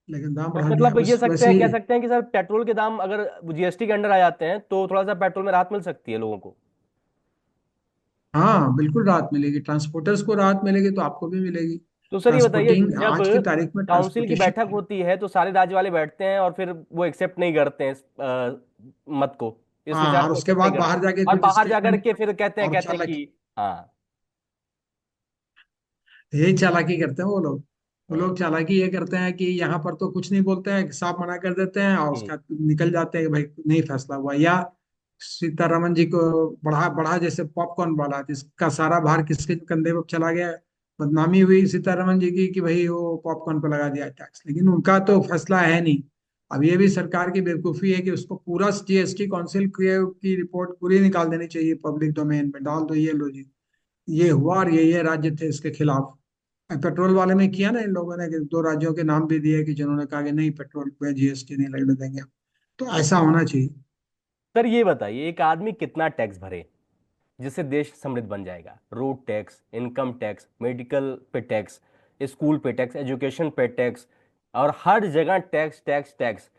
लेकिन दाम तो बढ़ा दिया। मतलब ये बस सकते वैसे हैं, कह ही। सकते हैं कि सर पेट्रोल के दाम अगर जीएसटी के अंडर आ जाते हैं तो थोड़ा सा पेट्रोल में राहत मिल सकती है लोगों को। हाँ, बिल्कुल राहत मिलेगी, ट्रांसपोर्टर्स को राहत मिलेगी तो आपको भी मिलेगी। तो सर ये बताइए, ट्रांसपोर्टिंग जब आज की तारीख में काउंसिल की बैठक ट्रांसपोर्टेशन। होती है तो सारे राज्य वाले बैठते हैं और फिर वो एक्सेप्ट नहीं करते हैं इस मत को, इस हाँ, विचार और को उसके एक्सेप्ट नहीं बाद करते बाहर जाके और कुछ बाहर जाकर स्टेटमेंट के फिर कहते हैं और कहते हैं चालाकी, कि हाँ। यही चालाकी करते हैं वो लोग। वो हम्म। लोग चालाकी ये करते हैं कि यहाँ पर तो कुछ नहीं बोलते हैं, साफ मना कर देते हैं, और हम्म। उसका निकल जाते हैं कि भाई नहीं फैसला हुआ। या सीतारमन जी को बढ़ा बढ़ा, जैसे पॉपकॉर्न वाला, जिसका सारा भार किसके कंधे पर चला गया, बदनामी हुई सीतारमन जी की कि भाई वो पॉपकॉर्न पर लगा दिया टैक्स, लेकिन उनका तो फैसला है नहीं। अब ये भी सरकार की बेवकूफी है कि उसको पूरा जीएसटी काउंसिल की रिपोर्ट पूरी निकाल देनी चाहिए, पब्लिक डोमेन में डाल दो, ये लो जी ये हुआ और ये राज्य थे इसके खिलाफ। पेट्रोल वाले में किया ना इन लोगों ने कि 2 राज्यों के नाम भी दिए कि जिन्होंने कहा कि नहीं पेट्रोल पे जीएसटी नहीं लगने देंगे। तो ऐसा होना चाहिए। सर ये बताइए, एक आदमी कितना टैक्स भरे जिससे देश समृद्ध बन जाएगा? Road tax, income tax, medical पे टैक्स, स्कूल पे टैक्स, एजुकेशन पे टैक्स, और हर जगह टैक्स टैक्स टैक्स।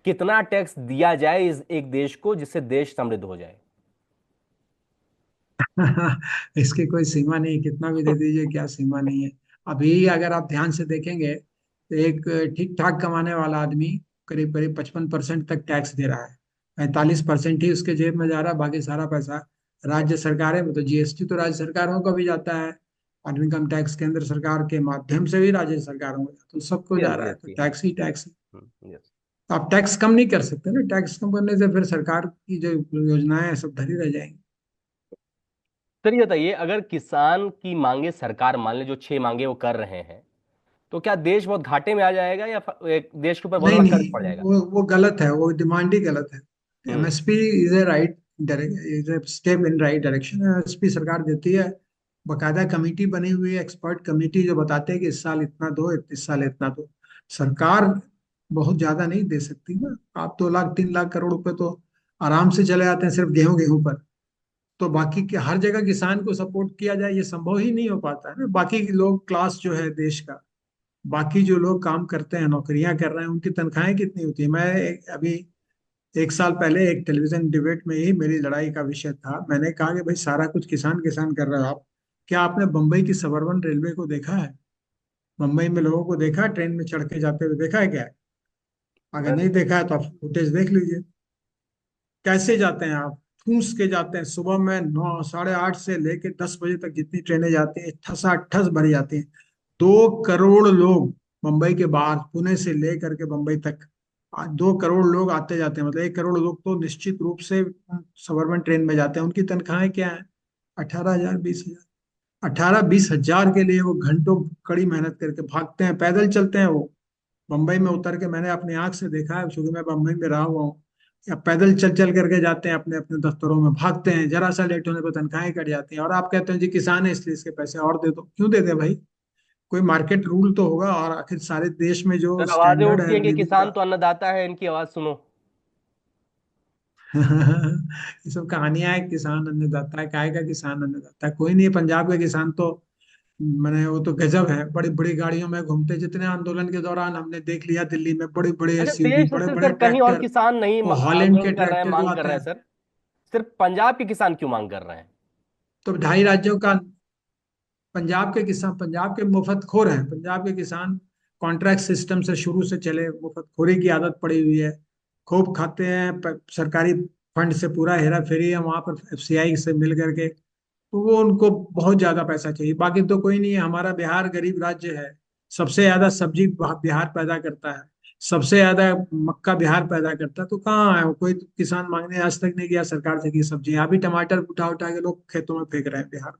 कितना टैक्स दिया जाए इस एक देश को जिससे देश समृद्ध हो जाए? इसकी कोई सीमा नहीं, कितना भी दे दीजिए, क्या सीमा नहीं है। अभी अगर आप ध्यान से देखेंगे तो एक ठीक ठाक कमाने वाला आदमी करीब करीब 55% तक टैक्स दे रहा है। 45% ही उसके जेब में जा रहा है, बाकी सारा पैसा राज्य सरकार है। तो जीएसटी तो राज्य सरकारों को भी जाता है, और इनकम टैक्स केंद्र सरकार के माध्यम से भी राज्य सरकारों को जाता है, तो सबको यस जा रहा है, यस तो जी हाँ। टैक्स ही टैक्स है। यस। तो आप टैक्स कम नहीं कर सकते ना, टैक्स कम करने से फिर सरकार की जो योजनाएं हैं सब धरी रह जाएंगी। सर ये बताइए, अगर किसान की मांगे सरकार मान ले जो 6 मांगे वो कर रहे हैं, तो क्या देश बहुत घाटे में आ जाएगा या एक देश के ऊपर बहुत नहीं बड़ा कर्ज नहीं, पड़ जाएगा? वो गलत है, वो डिमांड ही गलत है। Hmm. MSP is a right, is a step in right direction. MSP सरकार देती है, बकायदा कमेटी बनी हुई है, एक्सपर्ट कमेटी जो बताते हैं कि इस साल इतना दो, इस साल इतना दो। सरकार बहुत ज्यादा नहीं दे सकती ना। आप 2 लाख 3 लाख करोड़ रुपए तो आराम से चले जाते हैं सिर्फ गेहूं गेहूं पर। तो बाकी के हर जगह किसान को सपोर्ट किया जाए, ये संभव ही नहीं हो पाता है ना। बाकी लोग क्लास जो है देश का, बाकी जो लोग काम करते हैं, नौकरियां कर रहे हैं, उनकी तनख्वाहें कितनी होती है। अभी 1 साल पहले एक टेलीविजन डिबेट में ही मेरी लड़ाई का विषय था। मैंने कहा कि भाई सारा कुछ किसान किसान कर रहे हो आप, क्या आपने बम्बई की सबर्बन रेलवे को देखा है? मुंबई में लोगों को देखा है ट्रेन में चढ़ के जाते हुए, देखा है क्या? अगर सर नहीं देखा है तो आप फुटेज देख लीजिए। कैसे जाते हैं आप? ठूस के जाते हैं, सुबह में 9 साढ़े 8 से लेके 10 बजे तक जितनी ट्रेनें जाती हैं ठसा ठस भरी जाती हैं। 2 करोड़ लोग मुंबई के बाहर, पुणे से लेकर के मुंबई तक 2 करोड़ लोग आते जाते हैं, मतलब 1 करोड़ लोग तो निश्चित रूप से सबर्बन ट्रेन में जाते हैं। उनकी तनख्वाहें क्या है? 18,000 20,000। 18 20 हजार के लिए वो घंटों कड़ी मेहनत करके भागते हैं, पैदल चलते हैं वो। मुंबई में उतर के मैंने अपनी आंख से देखा है, क्योंकि मैं मुंबई में रहा हुआ हूँ। या पैदल चल चल करके जाते हैं अपने अपने दफ्तरों में, भागते हैं, जरा सा लेट होने पर तनख्वाहें कट जाती हैं, और आप कहते हैं जी किसान है इसलिए इसके पैसे और दे दो। क्यों दे दे भाई? कोई मार्केट रूल तो होगा। और आखिर सारे देश में जो सर आवाजें स्टैंडर्ड उठती है हैं कि लिविंग किसान का। तो अन्नदाता है, इनकी आवाज सुनो। ये सब कहानियां है, किसान अन्नदाता है, काहे का किसान अन्नदाता है? कोई नहीं है। पंजाब के किसान तो मैंने, वो तो गजब है, बड़ी बड़ी गाड़ियों में घूमते। जितने आंदोलन के दौरान हमने देख लिया दिल्ली में, बड़े बड़े अच्छा, एसयूवी, देश में बड़े से बड़े सर कहीं और ट्रैक्टर, किसान नहीं वो हॉलैंड आंदोलन के कर रहे हैं, ट्रैक्टर जो मांग कर आते रहे हैं हैं। सर? सिर्फ पंजाब के किसान क्यों मांग कर रहे हैं? तो 2.5 राज्यों का, पंजाब के किसान, पंजाब के मुफ्तखोर हैं पंजाब के किसान। कॉन्ट्रैक्ट सिस्टम से शुरू से चले, मुफ्तखोरी की आदत पड़ी हुई है, खूब खाते हैं, सरकारी फंड से पूरा हेरा फेरी है वहां पर, एफसीआई से मिल करके। तो वो उनको बहुत ज्यादा पैसा चाहिए, बाकी तो कोई नहीं है। हमारा बिहार गरीब राज्य है, सबसे ज्यादा सब्जी बिहार पैदा करता है, सबसे ज्यादा मक्का बिहार पैदा करता है। तो कहाँ है कोई किसान मांगने आज तक नहीं गया सरकार से कि सब्जी। अभी टमाटर उठा उठा के लोग खेतों में फेंक रहे हैं बिहार,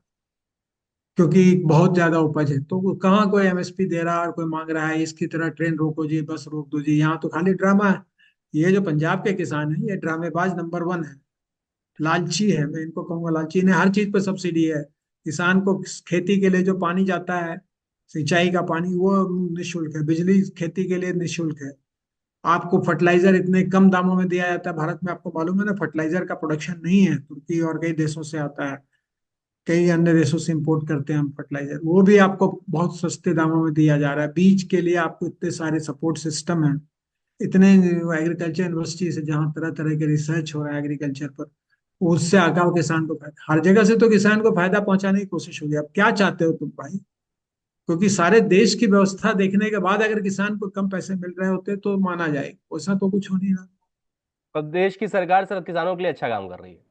क्योंकि बहुत ज्यादा उपज है। तो वो कहाँ कोई एमएसपी दे रहा है और कोई मांग रहा है इसकी तरह ट्रेन रोको जी, बस रोक दो जी। यहाँ तो खाली ड्रामा है। ये जो पंजाब के किसान हैं ये ड्रामेबाज नंबर 1 है, लालची है। मैं इनको कहूंगा लालची। इन्हें हर चीज पर सब्सिडी है। किसान को खेती के लिए जो पानी जाता है, सिंचाई का पानी, वो निःशुल्क है। बिजली खेती के लिए निःशुल्क है। आपको फर्टिलाइजर इतने कम दामों में दिया जाता है। भारत में आपको मालूम है ना, फर्टिलाइजर का प्रोडक्शन नहीं है, तुर्की और कई देशों से आता है, कई अन्य देशों से इंपोर्ट करते हैं हम फर्टिलाइजर। वो भी आपको बहुत सस्ते दामों में दिया जा रहा है। बीज के लिए आपको इतने सारे सपोर्ट सिस्टम है, इतने एग्रीकल्चर यूनिवर्सिटी से जहाँ तरह तरह के रिसर्च हो रहा है एग्रीकल्चर पर, उससे आगाह किसान को फायदा। हर जगह से तो किसान को फायदा पहुंचाने की कोशिश होगी। अब क्या चाहते हो तुम भाई? क्योंकि सारे देश की व्यवस्था देखने के बाद अगर किसान को कम पैसे मिल रहे होते तो माना जाए, वैसा तो कुछ हो नहीं रहा। और देश की सरकार सर किसानों के लिए अच्छा काम कर रही है।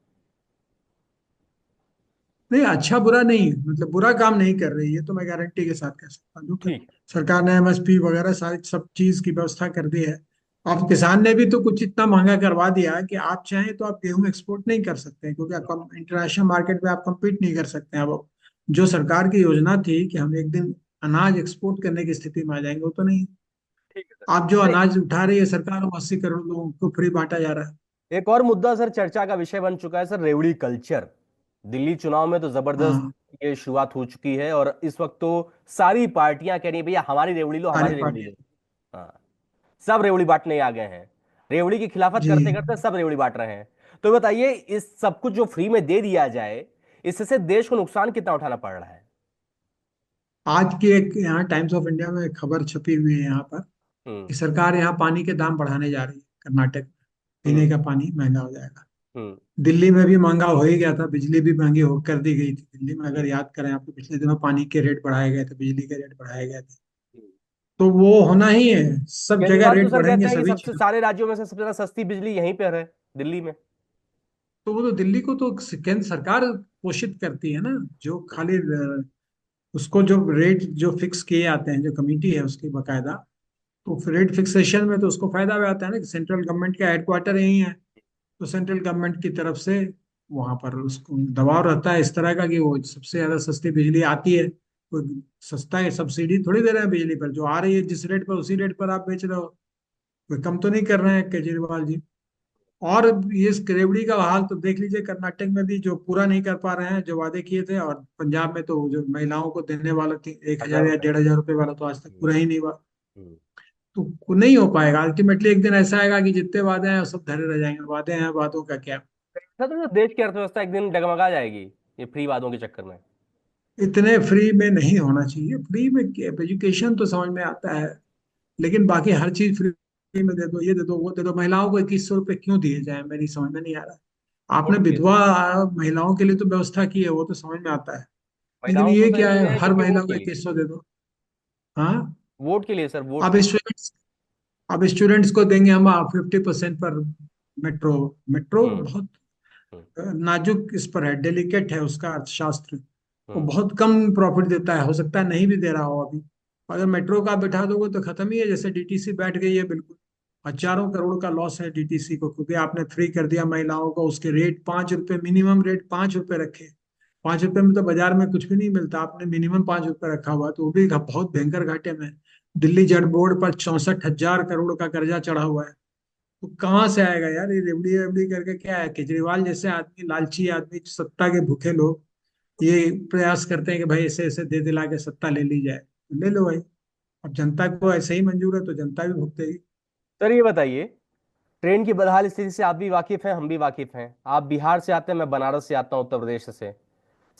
नहीं, अच्छा बुरा नहीं, मतलब बुरा काम नहीं कर रही है, तो मैं गारंटी के साथ कह सकता हूँ कि ठीक। सरकार ने एमएसपी वगैरह सारी सब चीज की व्यवस्था कर दी है। अब किसान ने भी तो कुछ इतना महंगा करवा दिया है कि आप चाहें तो आप गेहूं एक्सपोर्ट नहीं कर सकते, क्योंकि इंटरनेशनल मार्केट में आप compete नहीं कर सकते हैं अब। जो सरकार की योजना थी कि हम एक दिन अनाज एक्सपोर्ट करने की स्थिति में आ जाएंगे, वो तो नहीं। ठीक है सर। आप जो अरे, अनाज उठा रही है सरकार, वो 80 करोड़ लोगों को फ्री बांटा जा रहा है। एक और मुद्दा सर चर्चा का विषय बन चुका है सर, रेवड़ी कल्चर। दिल्ली चुनाव में तो जबरदस्त हाँ, ये शुरुआत हो चुकी है, और इस वक्त तो सारी पार्टियां कह रही है भैया हमारी रेवड़ी लो, सारी हमारी रेवड़ी पार्टी। लो। हाँ, सब रेवड़ी बांटने आ गए हैं। रेवड़ी की खिलाफत जी। करते करते सब रेवड़ी बांट रहे हैं। तो बताइए, इस सब कुछ जो फ्री में दे दिया जाए, इससे देश को नुकसान कितना उठाना पड़ रहा है? आज की एक यहाँ टाइम्स ऑफ इंडिया में एक खबर छपी हुई है यहाँ पर, हम्म। कि सरकार यहाँ पानी के दाम बढ़ाने जा रही है कर्नाटक में। पीने हम्म। का पानी महंगा हो जाएगा। हम्म। दिल्ली में भी महंगा हो ही गया था, बिजली भी महंगी हो कर दी गई थी दिल्ली में, अगर याद करें आपको, पिछले दिनों पानी के रेट बढ़ाए गए थे, बिजली के रेट बढ़ाए गए थे। हम्म। तो वो होना ही है, सब जगह केजरीवाल तो रेट सर कहते बढ़ेंगे हैं कि सभी सबसे चीजों। सारे राज्यों में से सबसे ज्यादा सस्ती बिजली यहीं पे है, दिल्ली में। तो वो तो दिल्ली को तो केंद्र सरकार पोषित करती है ना, जो खाली उसको जो रेट जो फिक्स किए आते हैं, जो कमेटी है उसकी बकायदा, तो रेट फिक्सेशन में तो उसको फायदा भी आता है ना, कि सेंट्रल गवर्नमेंट का हेडक्वार्टर यही है। तो सेंट्रल गवर्नमेंट की तरफ से वहां पर उसको दबाव रहता है इस तरह का, कि वो सबसे ज्यादा सस्ती बिजली आती है। कोई सस्ता है सब्सिडी थोड़ी दे रहे हैं बिजली पर, जो आ रही है जिस रेट पर उसी रेट पर आप बेच रहे हो। कोई कम तो नहीं कर रहे हैं केजरीवाल जी। और ये इस रेवड़ी का हाल तो देख लीजिए, कर्नाटक में भी जो पूरा नहीं कर पा रहे हैं जो वादे किए थे, और पंजाब में तो जो महिलाओं को देने वाला थी 1,000 या ₹1,000। 1,500 वाला, तो आज तक हम्म। पूरा ही नहीं हुआ। हम्म। तो नहीं हो पाएगा अल्टीमेटली। एक दिन ऐसा आएगा कि जितने वादे हैं वो सब धरे रह जाएंगे, वादे हैं वादों का क्या। सर तो देश की अर्थव्यवस्था एक दिन डगमगा जाएगी ये फ्री वादों के चक्कर में। इतने फ्री में नहीं होना चाहिए। फ्री में एजुकेशन तो समझ में आता है, लेकिन बाकी हर चीज फ्री में दे दो, ये दे दो वो दे दो। महिलाओं को 2100 रुपये क्यों दिए जाए, मेरी समझ में नहीं आ रहा है। आपने वोट के लिए विधवा सर। महिलाओं के लिए तो व्यवस्था की है, वो तो समझ में आता है। लेकिन महिलाओं को ये सर क्या इसलिए है, दिया है हर क्योंकि महिला वोट को के लिए। 2100 दे दो। हाँ। वोट के लिए सर, वोट अब के लिए। स्टूडेंट्स अब स्टूडेंट्स को देंगे हम 50% पर मेट्रो। मेट्रो हम्म। बहुत हम्म। नाजुक इस पर है, डेलिकेट है उसका अर्थशास्त्र। वो हम्म। बहुत कम प्रॉफिट देता है, हो सकता है नहीं भी दे रहा हो अभी। अगर मेट्रो का आप बैठा दोगे तो खत्म ही है, जैसे डीटीसी बैठ गई है बिल्कुल। हजारों करोड़ का लॉस है डीटीसी को, क्योंकि आपने फ्री कर दिया महिलाओं को। उसके रेट 5 रुपए, मिनिमम रेट 5 रुपए रखे। 5 रुपए में तो बाजार में कुछ भी नहीं मिलता, आपने मिनिमम 5 रुपए रखा हुआ, तो वो भी बहुत भयंकर घाटे में है। दिल्ली जल बोर्ड पर 64,000 करोड़ का कर्जा चढ़ा हुआ है। तो कहाँ से आएगा यार, ये रेवड़ी रेवड़ी करके क्या है। केजरीवाल जैसे आदमी, लालची आदमी, सत्ता के भूखे लोग, ये प्रयास करते हैं कि भाई ऐसे ऐसे दे दिला के सत्ता ले ली जाए, तो ले लो भाई। अब जनता को ऐसे ही मंजूर है तो जनता भी भुगतेगी। सर ये बताइए, ट्रेन की बदहाल स्थिति से आप भी वाकिफ हैं, हम भी वाकिफ हैं। आप बिहार से आते हैं, मैं बनारस से आता हूँ, उत्तर प्रदेश से।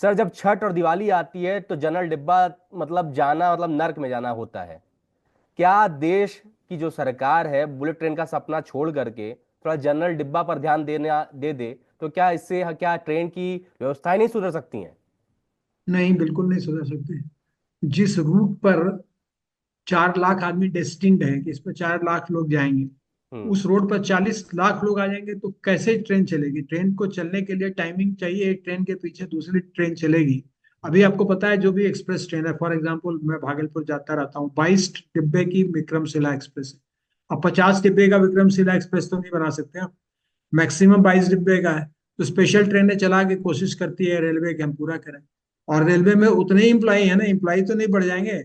सर जब छठ और दिवाली आती है तो जनरल डिब्बा मतलब जाना मतलब नर्क में जाना होता है। क्या देश की जो सरकार है बुलेट ट्रेन का सपना छोड़ करके थोड़ा जनरल डिब्बा पर ध्यान देना दे दे, तो क्या इससे क्या ट्रेन की व्यवस्थाएं नहीं सुधर सकती हैं? नहीं, बिल्कुल नहीं सुधर सकते। जिस रूट पर 4 लाख आदमी डेस्टिन्ड है कि इस पर 4 लाख लोग जाएंगे, हम्म। उस रोड पर 40 लाख लोग आ जाएंगे, तो कैसे ट्रेन चलेगी। ट्रेन को चलने के लिए टाइमिंग चाहिए, एक ट्रेन के पीछे दूसरी ट्रेन चलेगी। हम्म। अभी आपको पता है, जो भी एक्सप्रेस ट्रेन है, फॉर एग्जांपल मैं भागलपुर जाता रहता हूँ, 22 डिब्बे की विक्रमशिला एक्सप्रेस है। अब 50 डिब्बे का विक्रमशिला एक्सप्रेस तो नहीं बना सकते आप, मैक्सिमम 22 डिब्बे का है। तो स्पेशल ट्रेनें चला के कोशिश करती है रेलवे कि हम पूरा करें। और रेलवे में उतने ही इम्प्लाई है ना, इम्प्लाई तो नहीं बढ़ जाएंगे।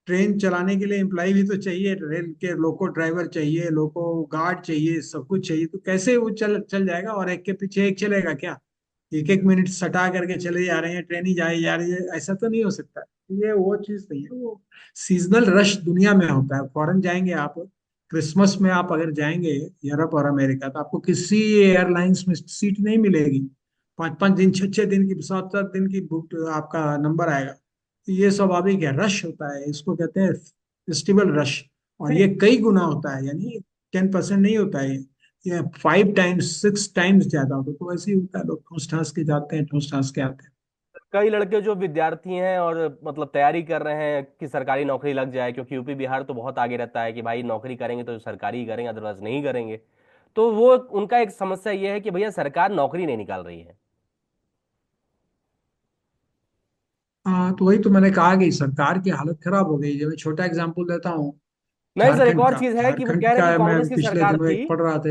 ट्रेन चलाने के लिए एम्प्लॉय भी तो चाहिए, रेल के लोको ड्राइवर चाहिए, लोको गार्ड चाहिए, सब कुछ चाहिए। तो कैसे वो चल चल जाएगा, और एक के पीछे एक चलेगा क्या। एक एक मिनट सटा करके चले जा रहे हैं, ट्रेन ही जाए जा रही है, ऐसा तो नहीं हो सकता। ये वो चीज नहीं है। वो सीजनल रश दुनिया में होता है। फॉरेन जाएंगे आप, क्रिसमस में आप अगर जाएंगे यूरोप और अमेरिका, तो आपको किसी एयरलाइंस में सीट नहीं मिलेगी। 5 5 दिन, 6 6 दिन की, 7 7 दिन की बुक आपका नंबर आएगा। ये स्वाभाविक है, रश होता है, इसको कहते हैं फेस्टिवल रश। और सर ये कई गुना होता है, यानी 10% नहीं होता है ये 5 टाइम्स 6 टाइम्स ज्यादा होता है। तो ऐसे ही होता है, लोग ठूस ठास के जाते हैं, ठूस ठास के आते हैं। कई लड़के जो विद्यार्थी हैं और मतलब तैयारी कर रहे हैं कि सरकारी नौकरी लग जाए, क्योंकि यूपी बिहार तो बहुत आगे रहता है कि भाई नौकरी करेंगे तो सरकारी ही करेंगे, अदरवाइज नहीं करेंगे। तो वो उनका एक समस्या ये है कि भैया सरकार नौकरी नहीं निकाल रही है। हाँ, तो वही तो मैंने कहा कि सरकार की हालत खराब हो गई। जब मैं छोटा एग्जांपल देता हूँ, नहीं सर, एक झारखंड और का चीज है कि वो झारखंड कह रहे हैं का कि मैं कांग्रेस की पिछले सरकार दिनों थी। एक पढ़ रहा था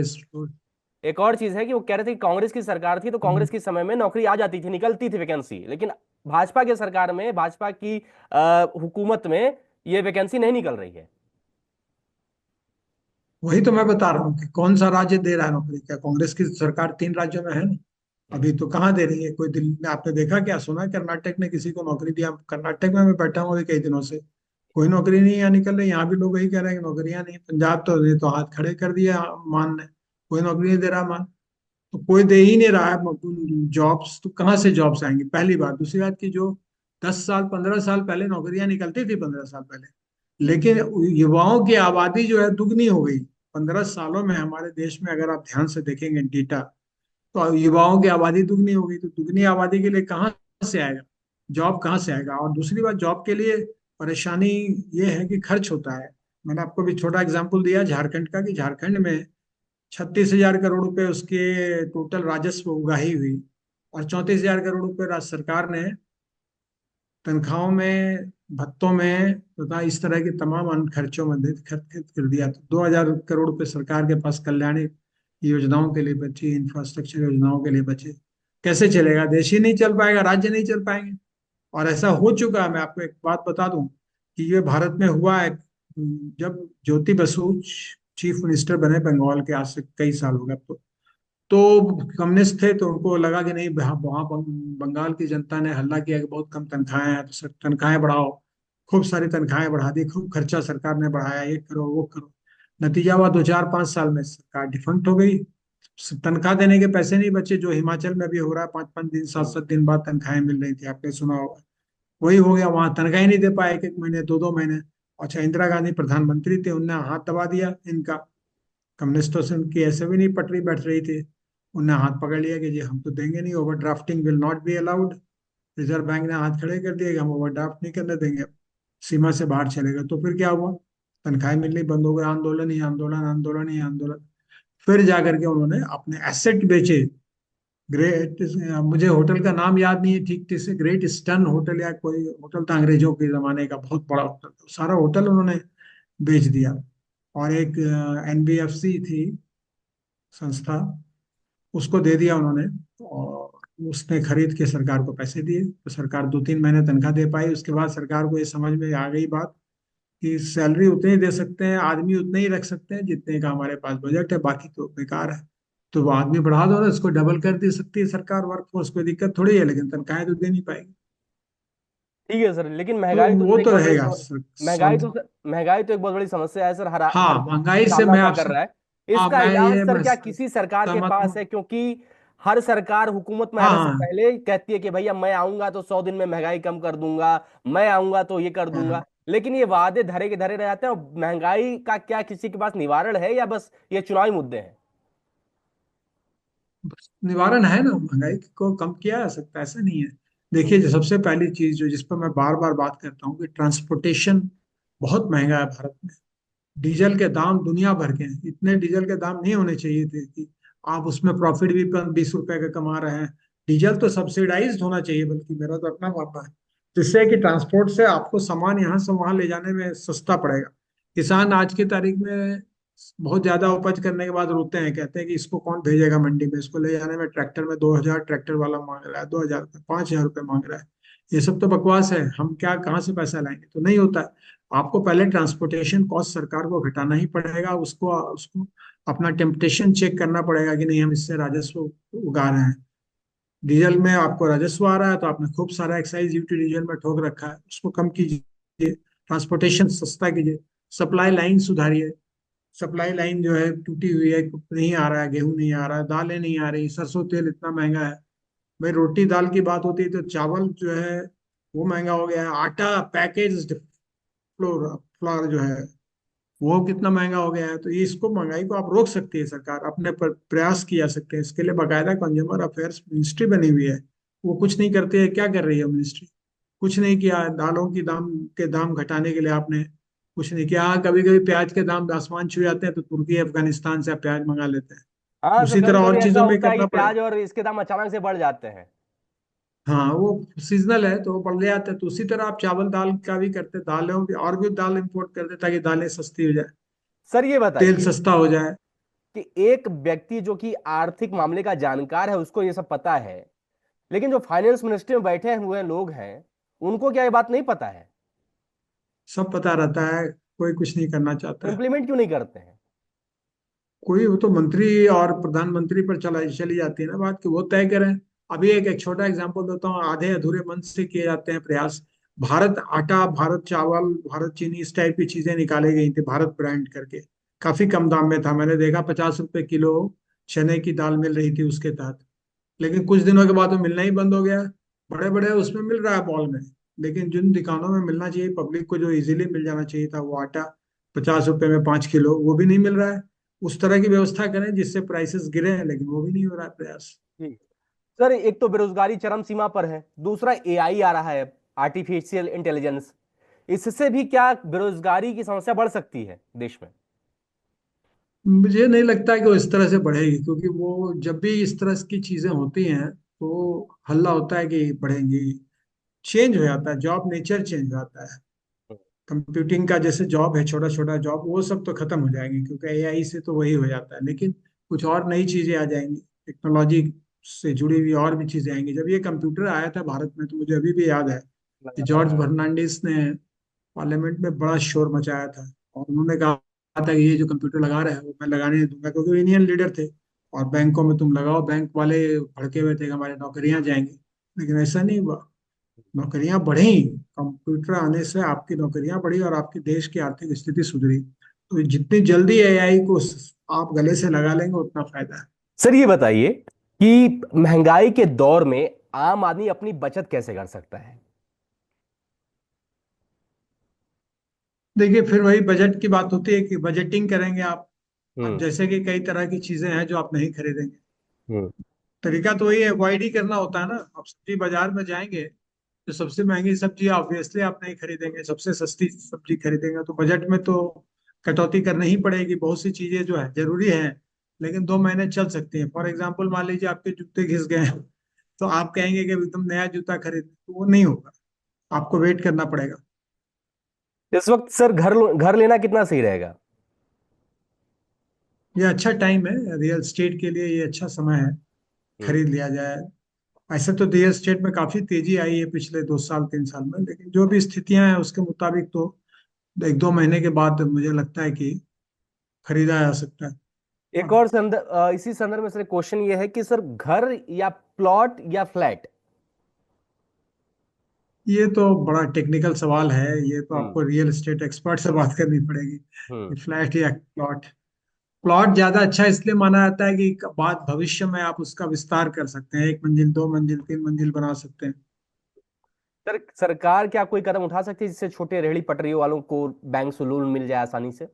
एक और चीज है कि वो कह रहे थे कि कांग्रेस की सरकार थी तो कांग्रेस के समय में नौकरी आ जाती थी, निकलती थी वैकेंसी, लेकिन भाजपा की सरकार में, भाजपा की हुकूमत में ये वैकेंसी नहीं निकल रही है। वही तो मैं बता रहा हूँ कि कौन सा राज्य दे रहा है नौकरी, क्या कांग्रेस की सरकार 3 राज्यों में है ना? हम्म। अभी तो कहाँ दे रही है? कोई दिल्ली में आपने देखा क्या, सुना कर्नाटक ने किसी को नौकरी दिया? कर्नाटक में मैं बैठा हूँ अभी कई दिनों से, कोई नौकरी नहीं यहाँ निकल रही। यहाँ भी लोग वही कह रहे हैं कि नौकरियां नहीं। पंजाब तो ने तो हाथ खड़े कर दिया मान ने, कोई नौकरी नहीं दे रहा मान। तो कोई दे ही नहीं रहा है जॉब्स, तो कहाँ से जॉब्स आएंगी? पहली बात। दूसरी बात की जो 10 साल 15 साल पहले नौकरियां निकलती थी, 15 साल पहले, लेकिन युवाओं की आबादी जो है दुगनी हो गई 15 सालों में। हमारे देश में अगर आप ध्यान से देखेंगे डेटा, तो युवाओं की आबादी दुगनी हो गई। तो दुगनी आबादी के लिए कहाँ से आएगा जॉब? कहाँ से आएगा? और दूसरी बात, जॉब के लिए परेशानी ये है कि खर्च होता है। मैंने आपको भी छोटा एग्जांपल दिया झारखंड का, कि झारखंड में 36,000 करोड़ रुपए उसके टोटल राजस्व उगाही हुई, और 34,000 करोड़ रुपए राज्य सरकार ने तनख्वाहों में, भत्तों में तथा इस तरह के तमाम अन्य खर्चों में खर्च कर दिया। तो 2,000 करोड़ रुपए सरकार के पास कल्याणी योजनाओं के लिए बची, इंफ्रास्ट्रक्चर योजनाओं के लिए बचे। कैसे चलेगा? देश ही नहीं चल पाएगा, राज्य नहीं चल पाएंगे। और ऐसा हो चुका है। मैं आपको एक बात बता दूं कि ये भारत में हुआ है। जब ज्योति बसु चीफ मिनिस्टर बने बंगाल के, आज से कई साल हो गए अब तो कम्युनिस्ट थे, तो उनको लगा कि नहीं, वहाँ बंगाल की जनता ने हल्ला किया कि बहुत कम तनख्वाहें हैं, तो सर तनख्वाहें बढ़ाओ। खूब सारी तनख्वाहें बढ़ा दी, खूब खर्चा सरकार ने बढ़ाया, ये करो वो करो। नतीजा हुआ 2 4 5 साल में सरकार डिफंक्ट हो गई। तनख्वाह देने के पैसे नहीं बचे, जो हिमाचल में भी हो रहा है, 5 5 दिन 7 7 दिन बाद तनख्वाहें मिल रही थी, आपने सुना होगा। वही हो गया वहां, तनख्वाह ही नहीं दे पाए, 1 1 महीने 2 2 महीने। अच्छा, इंदिरा गांधी प्रधानमंत्री थे, उनने हाथ दबा दिया इनका। कम्युनिस्टों से उनकी ऐसे भी नहीं पटरी बैठ रही थी, उनने हाथ पकड़ लिया कि जी हम तो देंगे नहीं, over drafting will not be allowed. Reserve bank ने हाथ खड़े कर दिए कि हम ओवर ड्राफ्ट नहीं करने देंगे, सीमा से बाहर चलेगा। तो फिर क्या हुआ? तनख्वाहें मिलनी बंद हो गई, आंदोलन ही आंदोलन, आंदोलन ही आंदोलन। फिर जाकर के उन्होंने अपने एसेट बेचे। ग्रेट, मुझे होटल का नाम याद नहीं है ठीक ठीक से, ग्रेट ईस्टर्न होटल या कोई होटल था अंग्रेजों के जमाने का, बहुत बड़ा होटल था, सारा होटल उन्होंने बेच दिया। और एक एनबीएफसी थी संस्था, उसको दे दिया उन्होंने। और उसने खरीद के सरकार को पैसे दिए, तो सरकार 2 3 महीने तनख्वाह दे पाई। उसके बाद सरकार को ये समझ में आ गई बात कि सैलरी उतनी ही दे सकते हैं, आदमी उतने ही रख सकते हैं जितने का हमारे पास बजट है, बाकी तो बेकार है। तो वो आदमी बढ़ा दो ना, इसको डबल कर दे सकती है सरकार, वर्कफोर्स, कोई दिक्कत थोड़ी है, लेकिन तनख्वाहें तो दे नहीं पाएगी। ठीक है सर, लेकिन तो महंगाई तो वो सर एक तो बहुत बड़ी रहेगा महंगाई तो सर, महंगाई तो एक बहुत बड़ी समस्या है सर, हर हर हाँ, महंगाई से सामना मैं सा कर आपसे, रहा है। हाँ इसका मैं इलाज ये सर मैं क्या किसी सरकार के सहमत पास हूँ। है? क्योंकि हर सरकार हुकूमत में हाँ आने से हाँ पहले कहती है कि भैया मैं आऊंगा तो 100 दिन में महंगाई कम कर दूंगा, मैं आऊंगा तो ये कर दूंगा, हाँ। लेकिन ये वादे धरे के धरे रह जाते हैं। और महंगाई का क्या किसी के पास निवारण है, या बस ये चुनावी मुद्दे हैं? बस निवारण है ना, महंगाई को कम किया जा सकता है, ऐसा नहीं है। देखिए, जो सबसे पहली चीज जो जिस पर मैं बार बार बात करता हूँ कि ट्रांसपोर्टेशन बहुत महंगा है भारत में। डीजल के दाम दुनिया भर के हैं, इतने डीजल के दाम नहीं होने चाहिए थे कि आप उसमें प्रॉफिट भी 20 रुपए का कमा रहे हैं। डीजल तो सब्सिडाइज्ड होना चाहिए, बल्कि मेरा तो अपना मानना है, जिससे कि ट्रांसपोर्ट से आपको सामान यहाँ से वहां ले जाने में सस्ता पड़ेगा। किसान आज की तारीख में बहुत ज्यादा उपज करने के बाद रोते हैं, कहते हैं कि इसको कौन भेजेगा मंडी में, इसको ले जाने में ट्रैक्टर में 2,000 ट्रैक्टर वाला मांग रहा है, 2,000 5,000 रुपये मांग रहा है। ये सब तो बकवास है, हम क्या कहाँ से पैसा लाएंगे? तो नहीं होता है। आपको पहले ट्रांसपोर्टेशन कॉस्ट सरकार को घटाना ही पड़ेगा, उसको उसको अपना टेम्पटेशन चेक करना पड़ेगा कि नहीं हम इससे राजस्व उगा रहे हैं। डीजल में आपको राजस्व आ रहा है, तो आपने खूब सारा एक्साइज ड्यूटी डीजल में ठोक रखा है, उसको कम कीजिए, ट्रांसपोर्टेशन सस्ता कीजिए, सप्लाई लाइन सुधारिए। सप्लाई लाइन जो है टूटी हुई है, नहीं आ रहा है, गेहूं नहीं आ रहा है, दालें नहीं आ रही, सरसों तेल इतना महंगा है। भाई रोटी दाल की बात होती है तो चावल जो है वो महंगा हो गया है, आटा पैकेज फ्लोर फ्लोर जो है वो कितना महंगा हो गया है। तो ये इसको, महंगाई को आप रोक सकती है सरकार, अपने प्रयास किए जा सकते हैं। इसके लिए बाकायदा कंज्यूमर अफेयर्स मिनिस्ट्री बनी हुई है, वो कुछ नहीं करती है। क्या कर रही है मिनिस्ट्री? कुछ नहीं किया। दालों की दाम के दाम घटाने के लिए आपने कुछ नहीं किया। हाँ, कभी कभी प्याज के दाम आसमान छू जाते हैं तो तुर्की अफगानिस्तान से आप प्याज मंगा लेते हैं। हाँ सर, उसी तरह कभी कभी और ऐसा चीजों में होता है कि करना पड़े। प्याज और इसके दाम अचानक से बढ़ जाते हैं। हाँ, वो सीजनल है तो वो बढ़ जाता है। तो उसी तरह आप चावल दाल का भी करते, दालों भी और भी दाल इंपोर्ट करते ताकि दालें सस्ती हो जाए, सर ये तेल बताइए, सस्ता हो जाए। कि एक व्यक्ति जो कि आर्थिक मामले का जानकार है उसको ये सब पता है, लेकिन जो फाइनेंस मिनिस्ट्री में बैठे हुए लोग हैं उनको क्या ये बात नहीं पता है? सब पता रहता है, कोई कुछ नहीं करना तो चाहता है। इम्प्लीमेंट क्यों नहीं करते हैं? कोई, वो तो मंत्री और प्रधानमंत्री पर चली जाती है ना बात, कि वो तय करें। अभी एक छोटा एग्जांपल देता हूँ, आधे अधूरे मन से किए जाते हैं प्रयास। भारत आटा, भारत चावल, भारत चीनी, इस टाइप की चीजें निकाली गई थी भारत ब्रांड करके। काफी कम दाम में था, मैंने देखा 50 रुपए किलो चने की दाल मिल रही थी उसके तहत। लेकिन कुछ दिनों के बाद वो मिलना ही बंद हो गया। बड़े बड़े उसमें मिल रहा है बॉल में, लेकिन जिन दुकानों में मिलना चाहिए पब्लिक को, जो इजीली मिल जाना चाहिए था, वो आटा 50 रुपए में 5 किलो, वो भी नहीं मिल रहा है। उस तरह की व्यवस्था करें जिससे प्राइसेस गिरे, लेकिन वो भी नहीं हो रहा है प्रयास। जी सर, एक तो बेरोजगारी चरम सीमा पर है, दूसरा एआई आ रहा है, आर्टिफिशियल इंटेलिजेंस। इससे भी क्या बेरोजगारी की समस्या बढ़ सकती है देश में? मुझे नहीं लगता कि वो इस तरह से बढ़ेगी, क्योंकि वो जब भी इस तरह की चीजें होती हैं तो हल्ला होता है कि बढ़ेंगी। चेंज हो जाता है, जॉब नेचर चेंज हो जाता है। कंप्यूटिंग का जैसे जॉब है, छोटा छोटा जॉब, वो सब तो खत्म हो जाएंगे, क्योंकि एआई से तो वही हो जाता है। लेकिन कुछ और नई चीजें आ जाएंगी, टेक्नोलॉजी से जुड़ी हुई और भी चीजें आएंगी। जब ये कंप्यूटर आया था भारत में, तो मुझे अभी भी याद है कि लगातार, जॉर्ज हाँ। फर्नांडिस ने पार्लियामेंट में बड़ा शोर मचाया था, और उन्होंने कहा था कि ये जो कंप्यूटर लगा रहे हैं वो मैं लगाने नहीं दूंगा, क्योंकि यूनियन लीडर थे। और बैंकों में तुम लगाओ, बैंक वाले भड़के हुए थे कि हमारी नौकरियां जाएंगी। लेकिन ऐसा नहीं हुआ, नौकरियां बढ़ी। कंप्यूटर आने से आपकी नौकरियां बढ़ी और आपकी देश की आर्थिक स्थिति सुधरी। तो जितनी जल्दी एआई को आप गले से लगा लेंगे, उतना फायदा है। सर ये बताइए कि महंगाई के दौर में आम आदमी अपनी बचत कैसे कर सकता है? देखिए, फिर वही बजट की बात होती है कि बजटिंग करेंगे आप। अब हम्म। जैसे कि कई तरह की चीजें हैं जो आप नहीं खरीदेंगे। हम्म। तरीका तो वही है, अवॉइड ही करना होता है ना। आप सब्जी बाजार में जाएंगे तो सबसे महंगी सब्जी ऑब्वियसली आप नहीं खरीदेंगे, सबसे सस्ती सब्जी खरीदेंगे। तो बजट में तो कटौती करनी ही पड़ेगी। बहुत सी चीजें जो है जरूरी है, लेकिन 2 महीने चल सकती हैं। फॉर एग्जाम्पल, मान लीजिए आपके जूते घिस गए हैं, तो आप कहेंगे कि एकदम नया जूता खरीद, तो वो नहीं होगा, आपको वेट करना पड़ेगा। इस वक्त सर घर घर लेना कितना सही रहेगा? ये अच्छा टाइम है रियल एस्टेट के लिए, ये अच्छा समय है, हम्म। खरीद लिया जाए। ऐसे तो रियल एस्टेट में काफी तेजी आई है पिछले 2 साल 3 साल में, लेकिन जो भी स्थितियां हैं उसके मुताबिक तो 1 2 महीने के बाद मुझे लगता है कि खरीदा जा सकता है। एक और इसी संदर्भ में सर क्वेश्चन ये है कि सर घर या प्लॉट या फ्लैट? ये तो बड़ा टेक्निकल सवाल है, ये तो हम्म। आपको रियल एस्टेट एक्सपर्ट से बात करनी पड़ेगी हम्म। कि फ्लैट या प्लॉट। प्लॉट ज्यादा अच्छा इसलिए माना जाता है कि बाद भविष्य में आप उसका विस्तार कर सकते हैं, 1 मंजिल 2 मंजिल 3 मंजिल बना सकते हैं। सर सरकार क्या कोई कदम उठा सकती है जिससे छोटे रेहड़ी पटरी वालों को बैंक से लोन मिल जाए आसानी से?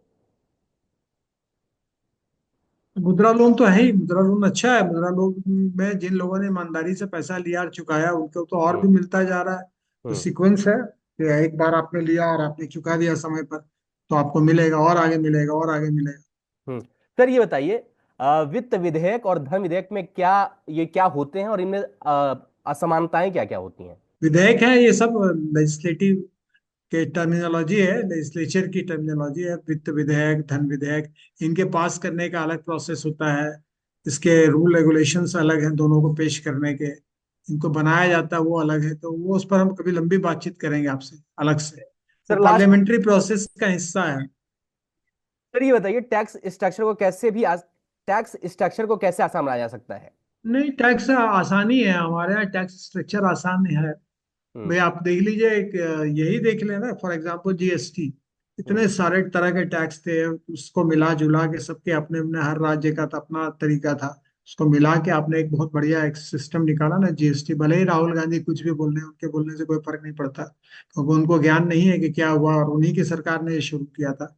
मुद्रा लोन तो है ही, मुद्रा लोन अच्छा है। मुद्रा लोन में जिन लोगों ने ईमानदारी से पैसा लिया और चुकाया, उनको तो और हम्म। भी मिलता जा रहा है। तो हम्म। सीक्वेंस है कि एक बार आपने लिया और आपने चुका दिया समय पर, तो आपको मिलेगा और आगे मिलेगा और आगे मिलेगा। हम्म। सर ये बताइए, वित्त विधेयक और धन विधेयक में क्या, ये क्या होते हैं और इनमें असमानताएं क्या क्या होती हैं? विधेयक है ये सब, लेजिस्लेटिव के टर्मिनोलॉजी है, लेजिस्लेचर की टर्मिनोलॉजी है। वित्त विधेयक, धन विधेयक, इनके पास करने का अलग प्रोसेस होता है। इसके रूल रेगुलेशंस अलग हैं दोनों को पेश करने के। इनको बनाया जाता है वो अलग है, तो वो उस पर हम कभी लंबी बातचीत करेंगे आपसे अलग से। वो सर लास्ट, पार्लियामेंट्री प्रोसेस का हिस्सा है। सर ये बताइए टैक्स स्ट्रक्चर को कैसे आसान बनाया जा सकता है? नहीं, टैक्स आसानी है, हमारे यहाँ टैक्स स्ट्रक्चर आसान है। हम्म। भाई आप देख लीजिए, एक यही देख लेना, फॉर एग्जांपल जीएसटी। हम्म। इतने सारे तरह के टैक्स थे, उसको मिला जुला के सबके अपने अपने हर राज्य का तो अपना तरीका था। उसको मिला के आपने एक बहुत बढ़िया एक सिस्टम निकाला ना, जीएसटी। भले ही राहुल गांधी कुछ भी बोल रहे हैं, उनके बोलने से कोई फर्क नहीं पड़ता, क्योंकि उनको ज्ञान नहीं है कि क्या हुआ, और उन्हीं की सरकार ने ये शुरू किया था।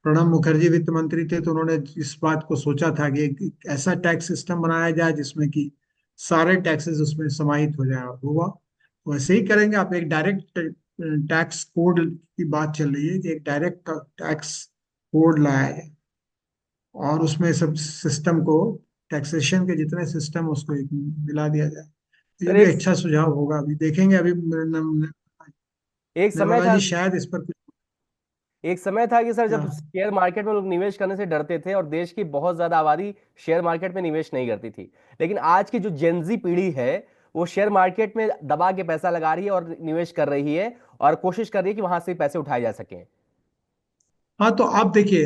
प्रणब मुखर्जी वित्त मंत्री थे, तो उन्होंने इस बात को सोचा था कि एक ऐसा टैक्स सिस्टम बनाया जाए जिसमें कि सारे टैक्सेस उसमें समाहित हो जाए, और हुआ। वैसे ही करेंगे आप। एक डायरेक्ट टैक्स कोड की बात चल रही है कि एक डायरेक्ट टैक्स कोड लाया जाए, और उसमें सब सिस्टम को, टैक्सेशन के जितने सिस्टम उसको एक मिला दिया जाए। तो ये सर भी एक अच्छा सुझाव होगा, अभी देखेंगे। अभी एक समय निर्मला था, जी शायद इस पर कुछ। एक समय था कि सर जब हाँ शेयर मार्केट में लोग निवेश करने से डरते थे और देश की बहुत ज्यादा आबादी शेयर मार्केट में निवेश नहीं करती थी। लेकिन आज की जो जेनजी पीढ़ी है वो शेयर मार्केट में दबा के पैसा लगा रही है और निवेश कर रही है और कोशिश कर रही है कि वहां से पैसे उठाए जा सकें। हाँ, तो आप देखिए,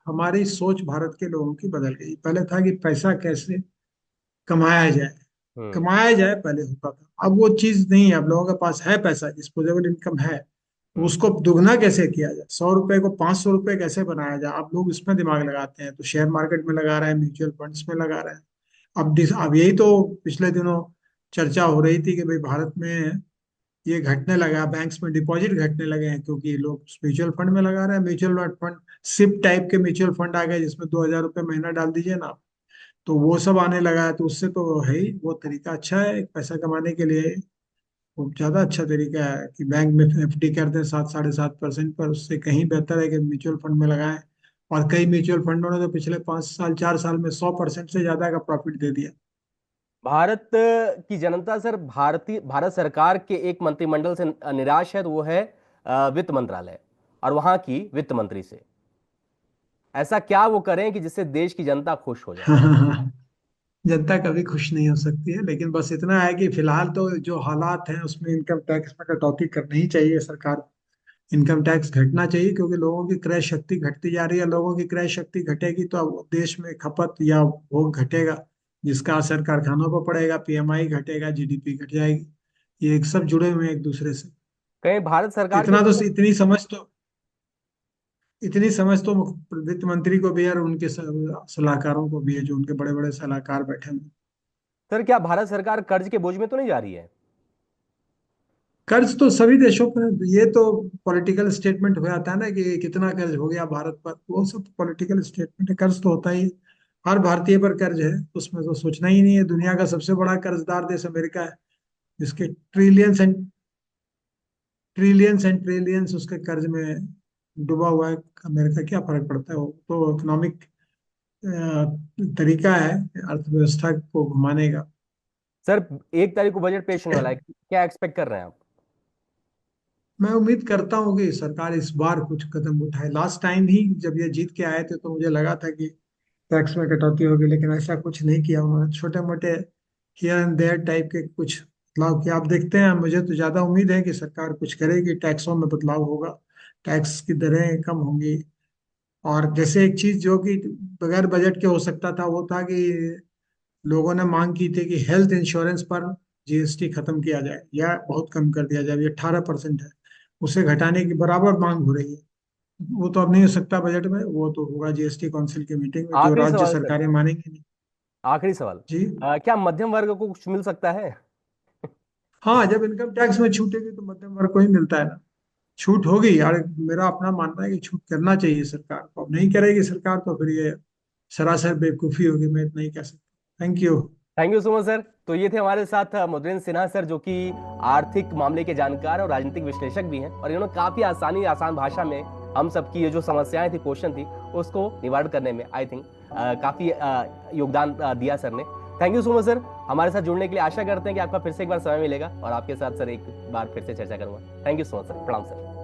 हमारी सोच भारत के लोगों की बदल गई। पहले था कि पैसा कैसे कमाया जाए, हम्म। कमाया जाए पहले होता था। अब वो चीज नहीं है। अब लोगों के पास है पैसा, डिस्पोजेबल इनकम है, तो हम्म। उसको दुगना कैसे किया जाए, 100 रुपए को 500 रुपए कैसे बनाया जाए, अब लोग इसमें दिमाग लगाते हैं। तो शेयर मार्केट में लगा रहे हैं, म्यूचुअल फंड्स में लगा रहे हैं। अब यही तो पिछले दिनों चर्चा हो रही थी कि भाई भारत में ये घटने लगा, बैंक्स में डिपॉजिट घटने लगे हैं, क्योंकि लोग म्यूचुअल फंड में लगा रहे हैं। म्यूचुअल फंड, सिप टाइप के म्यूचुअल फंड आ गए जिसमें 2,000 रुपये महीना डाल दीजिए ना, तो वो सब आने लगा है। तो उससे तो है ही, वो तरीका अच्छा है एक पैसा कमाने के लिए। वो ज्यादा अच्छा तरीका है कि बैंक में एफडी कर दें 7, 7.5% पर। उससे कहीं बेहतर है कि म्यूचुअल फंड में लगाएं। और कई म्यूचुअल फंडों ने तो पिछले 5 साल 4 साल में 100% से ज्यादा का प्रॉफिट दे दिया। भारत की जनता सर भारत सरकार के एक मंत्रिमंडल से निराश है, तो वो है वित्त मंत्रालय और वहां की वित्त मंत्री से। ऐसा क्या वो करें कि जिससे देश की जनता खुश हो जाए। जनता कभी खुश नहीं हो सकती है, लेकिन बस इतना है कि फिलहाल तो जो हालात हैं उसमें इनकम टैक्स में कटौती करनी ही चाहिए सरकार। इनकम टैक्स घटना चाहिए, क्योंकि लोगों की क्रय शक्ति घटती जा रही है। लोगों की क्रय शक्ति घटेगी तो अब देश में खपत या भोग घटेगा, जिसका असर कारखानों पर पड़ेगा, पीएमआई घटेगा, जीडीपी घट जाएगी। ये एक सब जुड़े हुए हैं एक दूसरे से। कहीं भारत सरकार के इतना तो, जो इतनी समझ तो वित्त मंत्री को भी है और उनके सलाहकारों को भी है, जो उनके बड़े बड़े सलाहकार बैठे हैं। सर क्या भारत सरकार कर्ज के बोझ में तो नहीं जा रही है। कर्ज तो सभी देशों पर है। ये तो पॉलिटिकल स्टेटमेंट हो जाता है ना कि कितना कर्ज हो गया भारत पर, वो सब पॉलिटिकल स्टेटमेंट है। कर्ज तो होता ही है। हर भारतीय पर कर्ज है, उसमें तो सोचना ही नहीं है। दुनिया का सबसे बड़ा कर्जदार देश अमेरिका है, जिसके ट्रिलियंस एंड ट्रिलियंस उसके कर्ज में डूबा हुआ है। अमेरिका क्या फर्क पड़ता है, वो तो इकोनॉमिक तरीका है अर्थव्यवस्था को घुमाने का। सर 1 तारीख को बजट पेश होने वाला है, क्या एक्सपेक्ट कर रहे हैं आप। मैं उम्मीद करता हूँ कि सरकार इस बार कुछ कदम उठाए। लास्ट टाइम ही जब ये जीत के आए थे तो मुझे लगा था कि टैक्स में कटौती होगी, लेकिन ऐसा कुछ नहीं किया उन्होंने। छोटे मोटे हियर एंड देयर टाइप के कुछ बदलाव किया। आप देखते हैं, मुझे तो ज्यादा उम्मीद है कि सरकार कुछ करेगी, टैक्सों में बदलाव होगा, टैक्स की दरें कम होंगी। और जैसे एक चीज जो कि बगैर बजट के हो सकता था, वो था कि लोगों ने मांग की थी कि हेल्थ इंश्योरेंस पर जीएसटी खत्म किया जाए या बहुत कम कर दिया जाए। ये 18% है, उसे घटाने की बराबर मांग हो रही है। वो तो अब नहीं हो सकता बजट में, वो तो होगा जीएसटी काउंसिल की मीटिंग में, जो आखिरी राज्य सवाल सर, सरकारें मानेंगी नहीं। आखिरी सवाल। जी। क्या मध्यम वर्ग को कुछ मिल सकता है। हाँ, जब इनकम टैक्स में छूटेगी तो मध्यम वर्ग को ही मिलता है ना। छूट होगी यार, मेरा अपना मानना है कि छूट करना चाहिए सरकार को। अब नहीं करेगी सरकार तो फिर ये सरासर बेवकूफी होगी, मैं इतना ही कह सकता हूँ। Thank you. Thank you so much sir. तो ये थे हमारे साथ मुद्रेंद्र सिन्हा सर, जो कि आर्थिक मामले के जानकार और राजनीतिक विश्लेषक भी हैं, और इन्होंने काफी आसान भाषा में हम सबकी ये जो समस्याएं थी, क्वेश्चन थी, उसको निवारण करने में आई थिंक काफी योगदान दिया सर ने। Thank you so much sir हमारे साथ जुड़ने के लिए। आशा करते हैं कि आपका फिर से एक बार समय मिलेगा और आपके साथ सर एक बार फिर से चर्चा करूंगा। Thank you so much sir, प्रणाम सर।